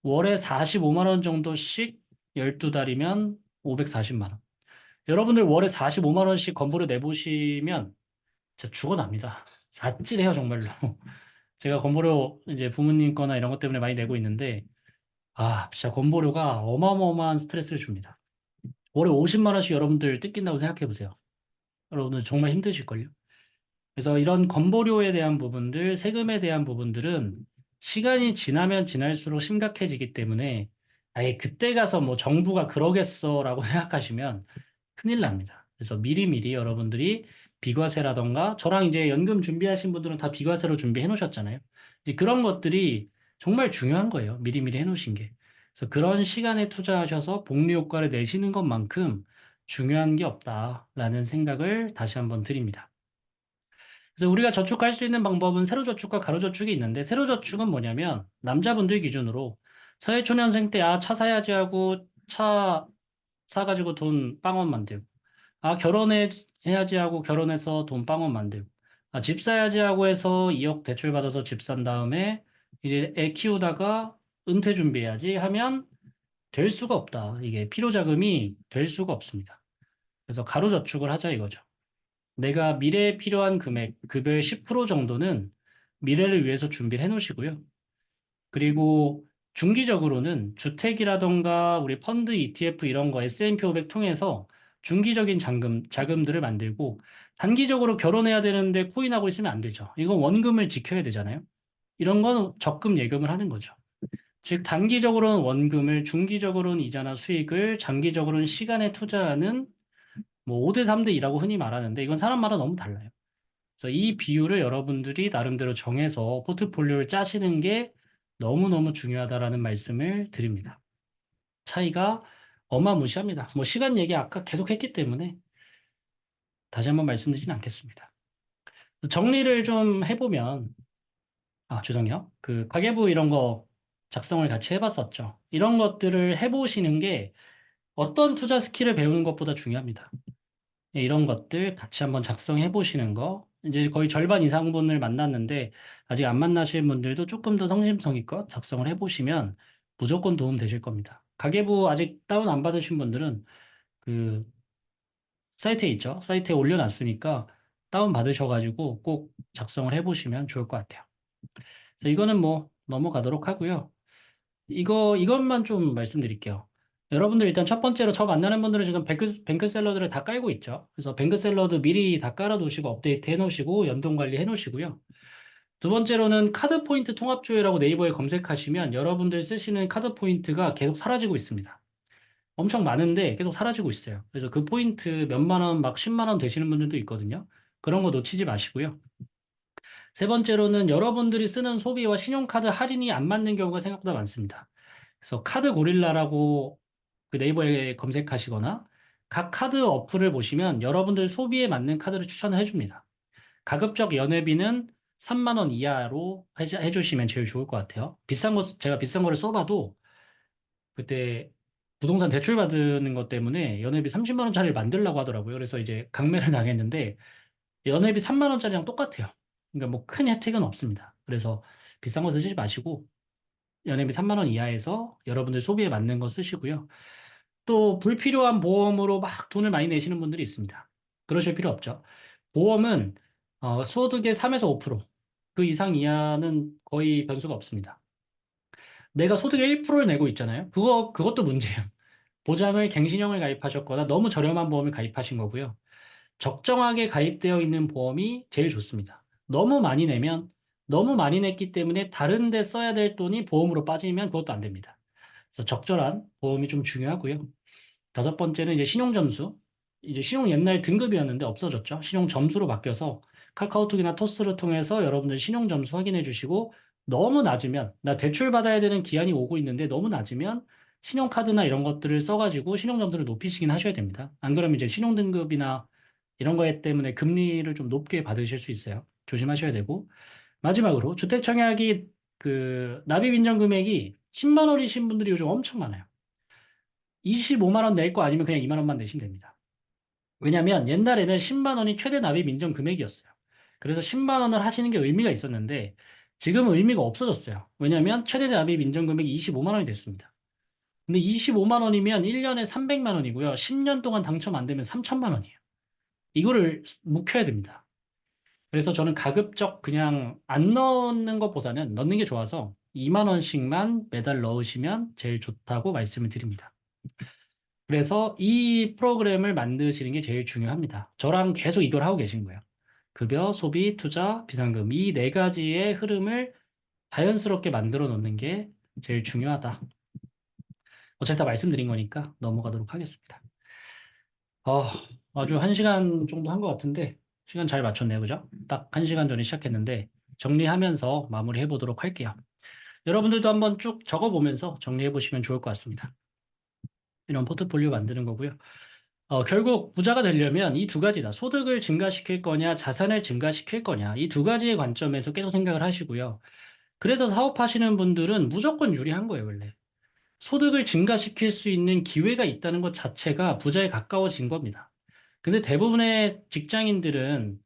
월에 45만 원 정도씩 12달이면 540만 원. 여러분들 월에 45만 원씩 건보료 내보시면 진짜 죽어납니다. 아찔해요, 정말로. 제가 건보료 이제 부모님 거나 이런 것 때문에 많이 내고 있는데 진짜 건보료가 어마어마한 스트레스를 줍니다. 월에 50만 원씩 여러분들 뜯긴다고 생각해 보세요. 여러분들 정말 힘드실걸요? 그래서 이런 건보료에 대한 부분들, 세금에 대한 부분들은 시간이 지나면 지날수록 심각해지기 때문에 아예 그때 가서 뭐 정부가 그러겠어라고 생각하시면 큰일 납니다. 그래서 미리미리 여러분들이 비과세라던가 저랑 이제 연금 준비하신 분들은 다 비과세로 준비해 놓으셨잖아요. 이제 그런 것들이 정말 중요한 거예요. 미리미리 해 놓으신 게. 그래서 그런 시간에 투자하셔서 복리 효과를 내시는 것만큼 중요한 게 없다라는 생각을 다시 한번 드립니다. 그래서 우리가 저축할 수 있는 방법은 세로저축과 가로저축이 있는데 세로저축은 뭐냐면 남자분들 기준으로 사회초년생 때 차 사야지 하고 차 사가지고 돈 빵원 만들고 결혼해 해야지 하고 결혼해서 돈 빵원 만들고, 아, 집 사야지 하고 해서 2억 대출 받아서 집 산 다음에 이제 애 키우다가 은퇴 준비해야지 하면 될 수가 없다. 이게 필요자금이 될 수가 없습니다. 그래서 가로저축을 하자 이거죠. 내가 미래에 필요한 금액, 급여의 10% 정도는 미래를 위해서 준비를 해 놓으시고요. 그리고 중기적으로는 주택이라던가 우리 펀드, ETF 이런 거 S&P 500 통해서 중기적인 자금들을 만들고 단기적으로 결혼해야 되는데 코인하고 있으면 안 되죠. 이건 원금을 지켜야 되잖아요. 이런 건 적금 예금을 하는 거죠. 즉 단기적으로는 원금을, 중기적으로는 이자나 수익을, 장기적으로는 시간에 투자하는 뭐 5대 3대 2라고 흔히 말하는데 이건 사람마다 너무 달라요. 그래서 이 비율을 여러분들이 나름대로 정해서 포트폴리오를 짜시는 게 너무너무 중요하다라는 말씀을 드립니다. 차이가 어마무시합니다. 뭐 시간 얘기 아까 계속 했기 때문에 다시 한번 말씀드리진 않겠습니다. 정리를 좀 해보면, 아, 죄송해요. 그 가계부 이런 거 작성을 같이 해봤었죠. 이런 것들을 해보시는 게 어떤 투자 스킬을 배우는 것보다 중요합니다. 네, 이런 것들 같이 한번 작성해 보시는 거. 이제 거의 절반 이상 분을 만났는데 아직 안 만나신 분들도 조금 더 성심성의껏 작성을 해 보시면 무조건 도움 되실 겁니다. 가계부 아직 다운 안 받으신 분들은 그 사이트에 있죠. 사이트에 올려놨으니까 다운 받으셔가지고 꼭 작성을 해 보시면 좋을 것 같아요. 그래서 이거는 뭐 넘어가도록 하고요. 이것만 좀 말씀드릴게요. 여러분들 일단 첫 번째로 저 만나는 분들은 지금 뱅크 샐러드를 다 깔고 있죠. 그래서 뱅크 샐러드 미리 다 깔아 놓으시고 업데이트 해 놓으시고 연동 관리 해 놓으시고요. 두 번째로는 카드 포인트 통합 조회라고 네이버에 검색하시면 여러분들 쓰시는 카드 포인트가 계속 사라지고 있습니다. 엄청 많은데 계속 사라지고 있어요. 그래서 그 포인트 몇만 원, 막 10만 원 되시는 분들도 있거든요. 그런 거 놓치지 마시고요. 세 번째로는 여러분들이 쓰는 소비와 신용카드 할인이 안 맞는 경우가 생각보다 많습니다. 그래서 카드 고릴라라고 그 네이버에 검색하시거나 각 카드 어플을 보시면 여러분들 소비에 맞는 카드를 추천을 해줍니다. 가급적 연회비는 3만 원 이하로 해주시면 제일 좋을 것 같아요. 제가 비싼 거를 써봐도 그때 부동산 대출 받는 것 때문에 연회비 30만 원짜리를 만들려고 하더라고요. 그래서 이제 강매를 당했는데 연회비 3만 원짜리랑 똑같아요. 그러니까 뭐 큰 혜택은 없습니다. 그래서 비싼 거 쓰지 마시고 연회비 3만 원 이하에서 여러분들 소비에 맞는 거 쓰시고요. 또 불필요한 보험으로 막 돈을 많이 내시는 분들이 있습니다. 그러실 필요 없죠. 보험은 소득의 3에서 5%그 이상 이하는 거의 변수가 없습니다. 내가 소득의 1%를 내고 있잖아요. 그것도 문제예요. 보장을 갱신형을 가입하셨거나 너무 저렴한 보험을 가입하신 거고요. 적정하게 가입되어 있는 보험이 제일 좋습니다. 너무 많이 냈기 때문에 다른 데 써야 될 돈이 보험으로 빠지면 그것도 안 됩니다. 그래서 적절한 보험이 좀 중요하고요. 다섯 번째는 이제 신용점수. 이제 신용 옛날 등급이었는데 없어졌죠. 신용점수로 바뀌어서 카카오톡이나 토스를 통해서 여러분들 신용점수 확인해 주시고 너무 낮으면 나 대출 받아야 되는 기한이 오고 있는데 너무 낮으면 신용카드나 이런 것들을 써가지고 신용점수를 높이시긴 하셔야 됩니다. 안 그러면 이제 신용등급이나 이런 거에 때문에 금리를 좀 높게 받으실 수 있어요. 조심하셔야 되고 마지막으로 주택청약이 그 납입 인정 금액이 10만 원이신 분들이 요즘 엄청 많아요. 25만 원 낼 거 아니면 그냥 2만 원만 내시면 됩니다. 왜냐하면 옛날에는 10만 원이 최대 납입 인정 금액이었어요. 그래서 10만 원을 하시는 게 의미가 있었는데 지금은 의미가 없어졌어요. 왜냐하면 최대 납입 인정 금액이 25만 원이 됐습니다. 근데 25만 원이면 1년에 300만 원이고요. 10년 동안 당첨 안 되면 3천만 원이에요. 이거를 묵혀야 됩니다. 그래서 저는 가급적 그냥 안 넣는 것보다는 넣는 게 좋아서 2만 원씩만 매달 넣으시면 제일 좋다고 말씀을 드립니다. 그래서 이 프로그램을 만드시는 게 제일 중요합니다. 저랑 계속 이걸 하고 계신 거예요. 급여, 소비, 투자, 비상금 이 네 가지의 흐름을 자연스럽게 만들어 놓는 게 제일 중요하다. 어차피 다 말씀드린 거니까 넘어가도록 하겠습니다. 아, 아주 1시간 정도 한 것 같은데 시간 잘 맞췄네요. 그죠? 딱 1시간 전에 시작했는데 정리하면서 마무리해 보도록 할게요. 여러분들도 한번 쭉 적어보면서 정리해 보시면 좋을 것 같습니다. 이런 포트폴리오 만드는 거고요. 결국 부자가 되려면 이 두 가지다. 소득을 증가시킬 거냐, 자산을 증가시킬 거냐. 이 두 가지의 관점에서 계속 생각을 하시고요. 그래서 사업하시는 분들은 무조건 유리한 거예요, 원래. 소득을 증가시킬 수 있는 기회가 있다는 것 자체가 부자에 가까워진 겁니다. 근데 대부분의 직장인들은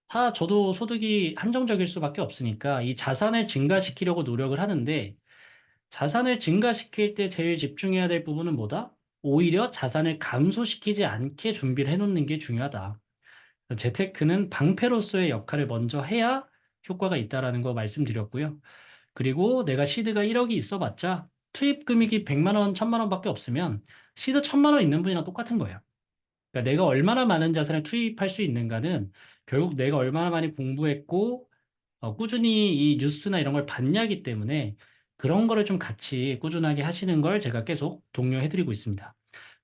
다 저도 소득이 한정적일 수밖에 없으니까 이 자산을 증가시키려고 노력을 하는데 자산을 증가시킬 때 제일 집중해야 될 부분은 뭐다? 오히려 자산을 감소시키지 않게 준비를 해놓는 게 중요하다. 재테크는 방패로서의 역할을 먼저 해야 효과가 있다라는 거 말씀드렸고요. 그리고 내가 시드가 1억이 있어봤자 투입 금액이 100만 원, 1000만 원밖에 없으면 시드 1000만 원 있는 분이랑 똑같은 거예요. 그러니까 내가 얼마나 많은 자산을 투입할 수 있는가는 결국 내가 얼마나 많이 공부했고 꾸준히 이 뉴스나 이런 걸 봤냐기 때문에 그런 거를 좀 같이 꾸준하게 하시는 걸 제가 계속 독려해드리고 있습니다.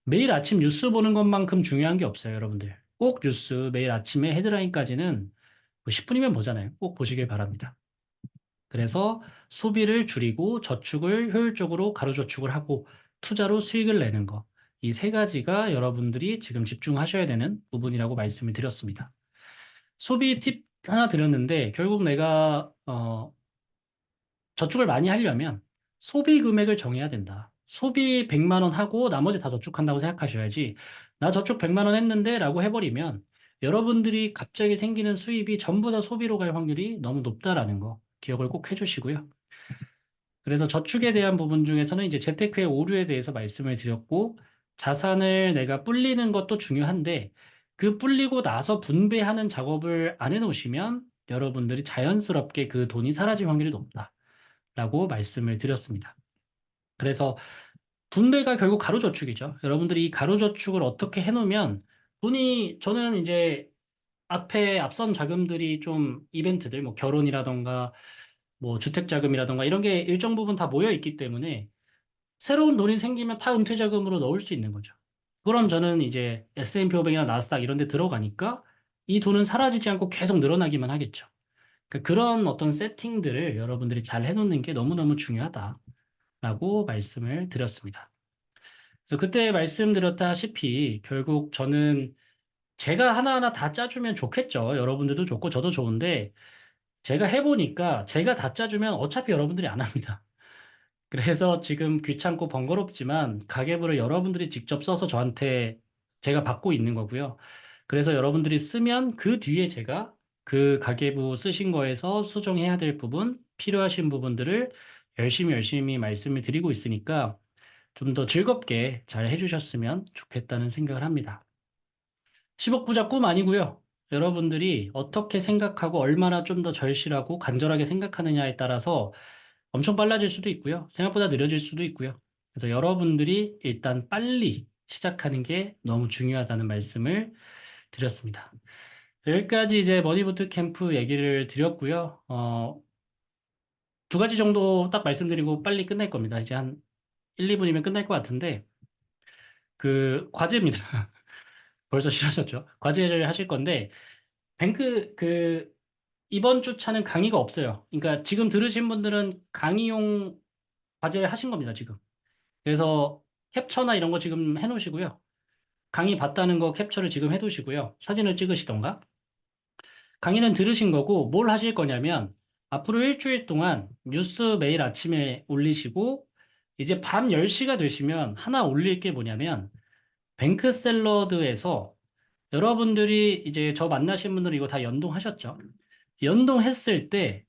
매일 아침 뉴스 보는 것만큼 중요한 게 없어요, 여러분들. 꼭 뉴스 매일 아침에 헤드라인까지는 10분이면 보잖아요. 꼭 보시길 바랍니다. 그래서 소비를 줄이고 저축을 효율적으로 가로저축을 하고 투자로 수익을 내는 거. 이 세 가지가 여러분들이 지금 집중하셔야 되는 부분이라고 말씀을 드렸습니다. 소비 팁 하나 드렸는데 결국 내가 저축을 많이 하려면 소비 금액을 정해야 된다. 소비 100만 원 하고 나머지 다 저축한다고 생각하셔야지. 나 저축 100만 원 했는데 라고 해버리면 여러분들이 갑자기 생기는 수입이 전부 다 소비로 갈 확률이 너무 높다라는 거 기억을 꼭 해주시고요. 그래서 저축에 대한 부분 중에서는 이제 재테크의 오류에 대해서 말씀을 드렸고 자산을 내가 불리는 것도 중요한데 그 불리고 나서 분배하는 작업을 안 해놓으시면 여러분들이 자연스럽게 그 돈이 사라질 확률이 높다라고 말씀을 드렸습니다. 그래서 분배가 결국 가로저축이죠. 여러분들이 이 가로저축을 어떻게 해놓으면 돈이 저는 이제 앞에 앞선 자금들이 좀 이벤트들 뭐 결혼이라던가 뭐 주택자금이라던가 이런 게 일정 부분 다 모여 있기 때문에 새로운 돈이 생기면 다 은퇴자금으로 넣을 수 있는 거죠. 그럼 저는 이제 S&P 500이나 나스닥 이런 데 들어가니까 이 돈은 사라지지 않고 계속 늘어나기만 하겠죠. 그러니까 그런 어떤 세팅들을 여러분들이 잘 해놓는 게 너무너무 중요하다라고 말씀을 드렸습니다. 그래서 그때 말씀드렸다시피 결국 저는 제가 하나하나 다 짜주면 좋겠죠. 여러분들도 좋고 저도 좋은데 제가 해보니까 제가 다 짜주면 어차피 여러분들이 안 합니다. 그래서 지금 귀찮고 번거롭지만 가계부를 여러분들이 직접 써서 저한테 제가 받고 있는 거고요. 그래서 여러분들이 쓰면 그 뒤에 제가 그 가계부 쓰신 거에서 수정해야 될 부분, 필요하신 부분들을 열심히 말씀을 드리고 있으니까 좀 더 즐겁게 잘 해주셨으면 좋겠다는 생각을 합니다. 10억 부자 꿈 아니고요. 여러분들이 어떻게 생각하고 얼마나 좀 더 절실하고 간절하게 생각하느냐에 따라서 엄청 빨라질 수도 있고요. 생각보다 느려질 수도 있고요. 그래서 여러분들이 일단 빨리 시작하는 게 너무 중요하다는 말씀을 드렸습니다. 여기까지 이제 머니부트 캠프 얘기를 드렸고요. 두 가지 정도 딱 말씀드리고 빨리 끝낼 겁니다. 이제 한 1, 2분이면 끝날 것 같은데, 그, 과제입니다. 벌써 싫어졌죠? 과제를 하실 건데, 이번 주 차는 강의가 없어요. 그러니까 지금 들으신 분들은 강의용 과제를 하신 겁니다, 지금. 그래서 캡처나 이런 거 지금 해놓으시고요. 강의 봤다는 거 캡처를 지금 해두시고요. 사진을 찍으시던가. 강의는 들으신 거고 뭘 하실 거냐면 앞으로 일주일 동안 뉴스 매일 아침에 올리시고 이제 밤 10시가 되시면 하나 올릴 게 뭐냐면 뱅크샐러드에서 여러분들이 이제 저 만나신 분들 이거 다 연동하셨죠? 연동했을 때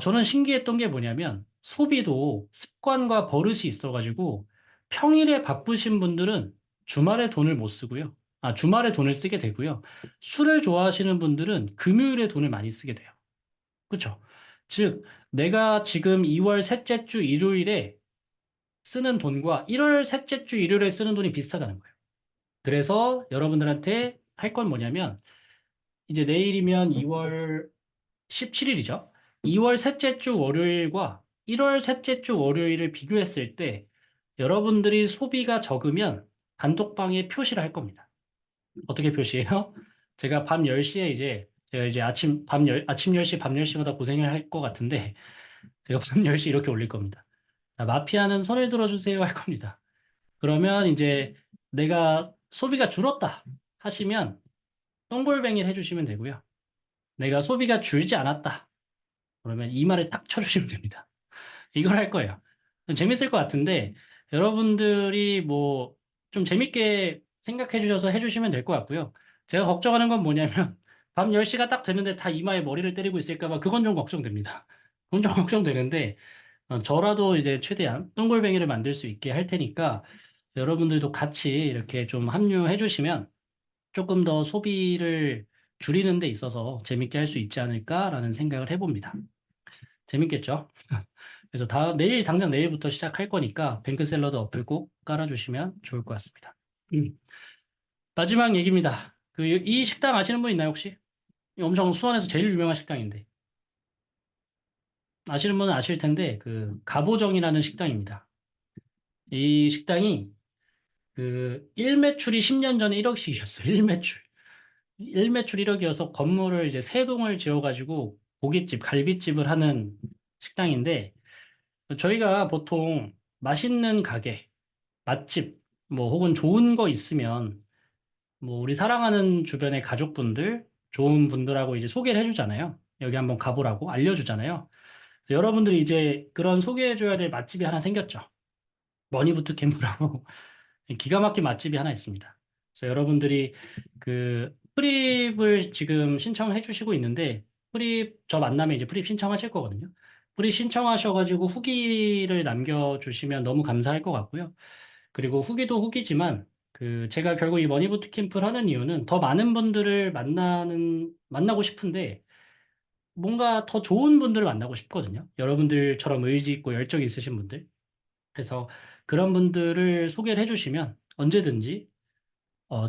저는 신기했던 게 뭐냐면 소비도 습관과 버릇이 있어가지고 평일에 바쁘신 분들은 주말에 돈을 못 쓰고요. 주말에 돈을 쓰게 되고요. 술을 좋아하시는 분들은 금요일에 돈을 많이 쓰게 돼요. 그렇죠? 즉, 내가 지금 2월 셋째 주 일요일에 쓰는 돈과 1월 셋째 주 일요일에 쓰는 돈이 비슷하다는 거예요. 그래서 여러분들한테 할 건 뭐냐면 이제 내일이면 2월 17일이죠. 2월 셋째 주 월요일과 1월 셋째 주 월요일을 비교했을 때 여러분들이 소비가 적으면 단톡방에 표시를 할 겁니다. 어떻게 표시해요? 제가 밤 10시에 제가 이제 아침 10시, 밤 10시마다 고생을 할 것 같은데 제가 밤 10시 이렇게 올릴 겁니다. 자, 마피아는 손을 들어주세요 할 겁니다. 그러면 이제 내가 소비가 줄었다 하시면 동글뱅이를 해주시면 되고요. 내가 소비가 줄지 않았다. 그러면 이 말을 딱 쳐주시면 됩니다. 이걸 할 거예요. 재밌을 것 같은데 여러분들이 뭐 좀 재밌게 생각해 주셔서 해 주시면 될 것 같고요. 제가 걱정하는 건 뭐냐면 밤 10시가 딱 됐는데 다 이마에 머리를 때리고 있을까 봐 그건 좀 걱정됩니다. 그건 좀 걱정되는데 저라도 이제 최대한 똥골뱅이를 만들 수 있게 할 테니까 여러분들도 같이 이렇게 좀 합류해 주시면 조금 더 소비를 줄이는 데 있어서 재밌게 할 수 있지 않을까라는 생각을 해봅니다. 재밌겠죠? 그래서 내일, 당장 내일부터 시작할 거니까 뱅크 샐러드 어플 꼭 깔아주시면 좋을 것 같습니다. 음. 마지막 얘기입니다. 이 식당 아시는 분 있나요, 혹시? 엄청 수원에서 제일 유명한 식당인데. 아시는 분은 아실 텐데, 가보정이라는 식당입니다. 이 식당이 1매출이 10년 전에 1억씩이었어요. 1매출. 1매출 1억이어서 건물을 이제 세 동을 지어가지고 고깃집, 갈비집을 하는 식당인데, 저희가 보통 맛있는 가게, 맛집, 뭐 혹은 좋은 거 있으면 뭐 우리 사랑하는 주변의 가족분들, 좋은 분들하고 이제 소개를 해주잖아요. 여기 한번 가보라고 알려주잖아요. 그래서 여러분들이 이제 그런 소개해줘야 될 맛집이 하나 생겼죠. 머니부트 캠프라고 기가 막힌 맛집이 하나 있습니다. 그래서 여러분들이 프립을 지금 신청해 주시고 있는데 프립 저 만나면 이제 프립 신청하실 거거든요. 프립 신청하셔가지고 후기를 남겨주시면 너무 감사할 것 같고요. 그리고 후기도 후기지만 제가 결국 이 머니부트 캠프를 하는 이유는 더 많은 분들을 만나고 싶은데 뭔가 더 좋은 분들을 만나고 싶거든요. 여러분들처럼 의지 있고 열정이 있으신 분들. 그래서 그런 분들을 소개를 해주시면 언제든지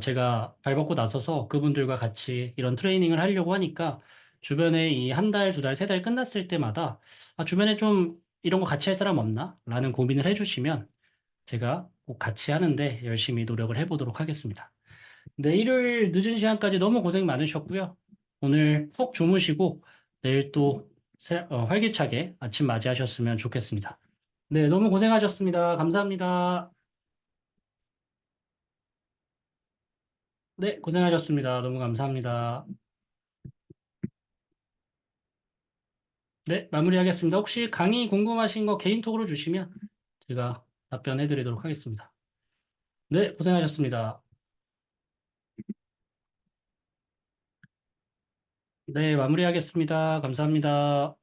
제가 발벗고 나서서 그분들과 같이 이런 트레이닝을 하려고 하니까 주변에 이 한 달, 두 달, 세 달 끝났을 때마다 주변에 좀 이런 거 같이 할 사람 없나? 라는 고민을 해주시면 제가 꼭 같이 하는데 열심히 노력을 해보도록 하겠습니다. 네, 일요일 늦은 시간까지 너무 고생 많으셨고요. 오늘 푹 주무시고 내일 또 활기차게 아침 맞이하셨으면 좋겠습니다. 네, 너무 고생하셨습니다. 감사합니다. 네, 고생하셨습니다. 너무 감사합니다. 네, 마무리하겠습니다. 혹시 강의 궁금하신 거 개인톡으로 주시면 제가 답변해 드리도록 하겠습니다. 네, 고생하셨습니다. 네, 마무리하겠습니다. 감사합니다.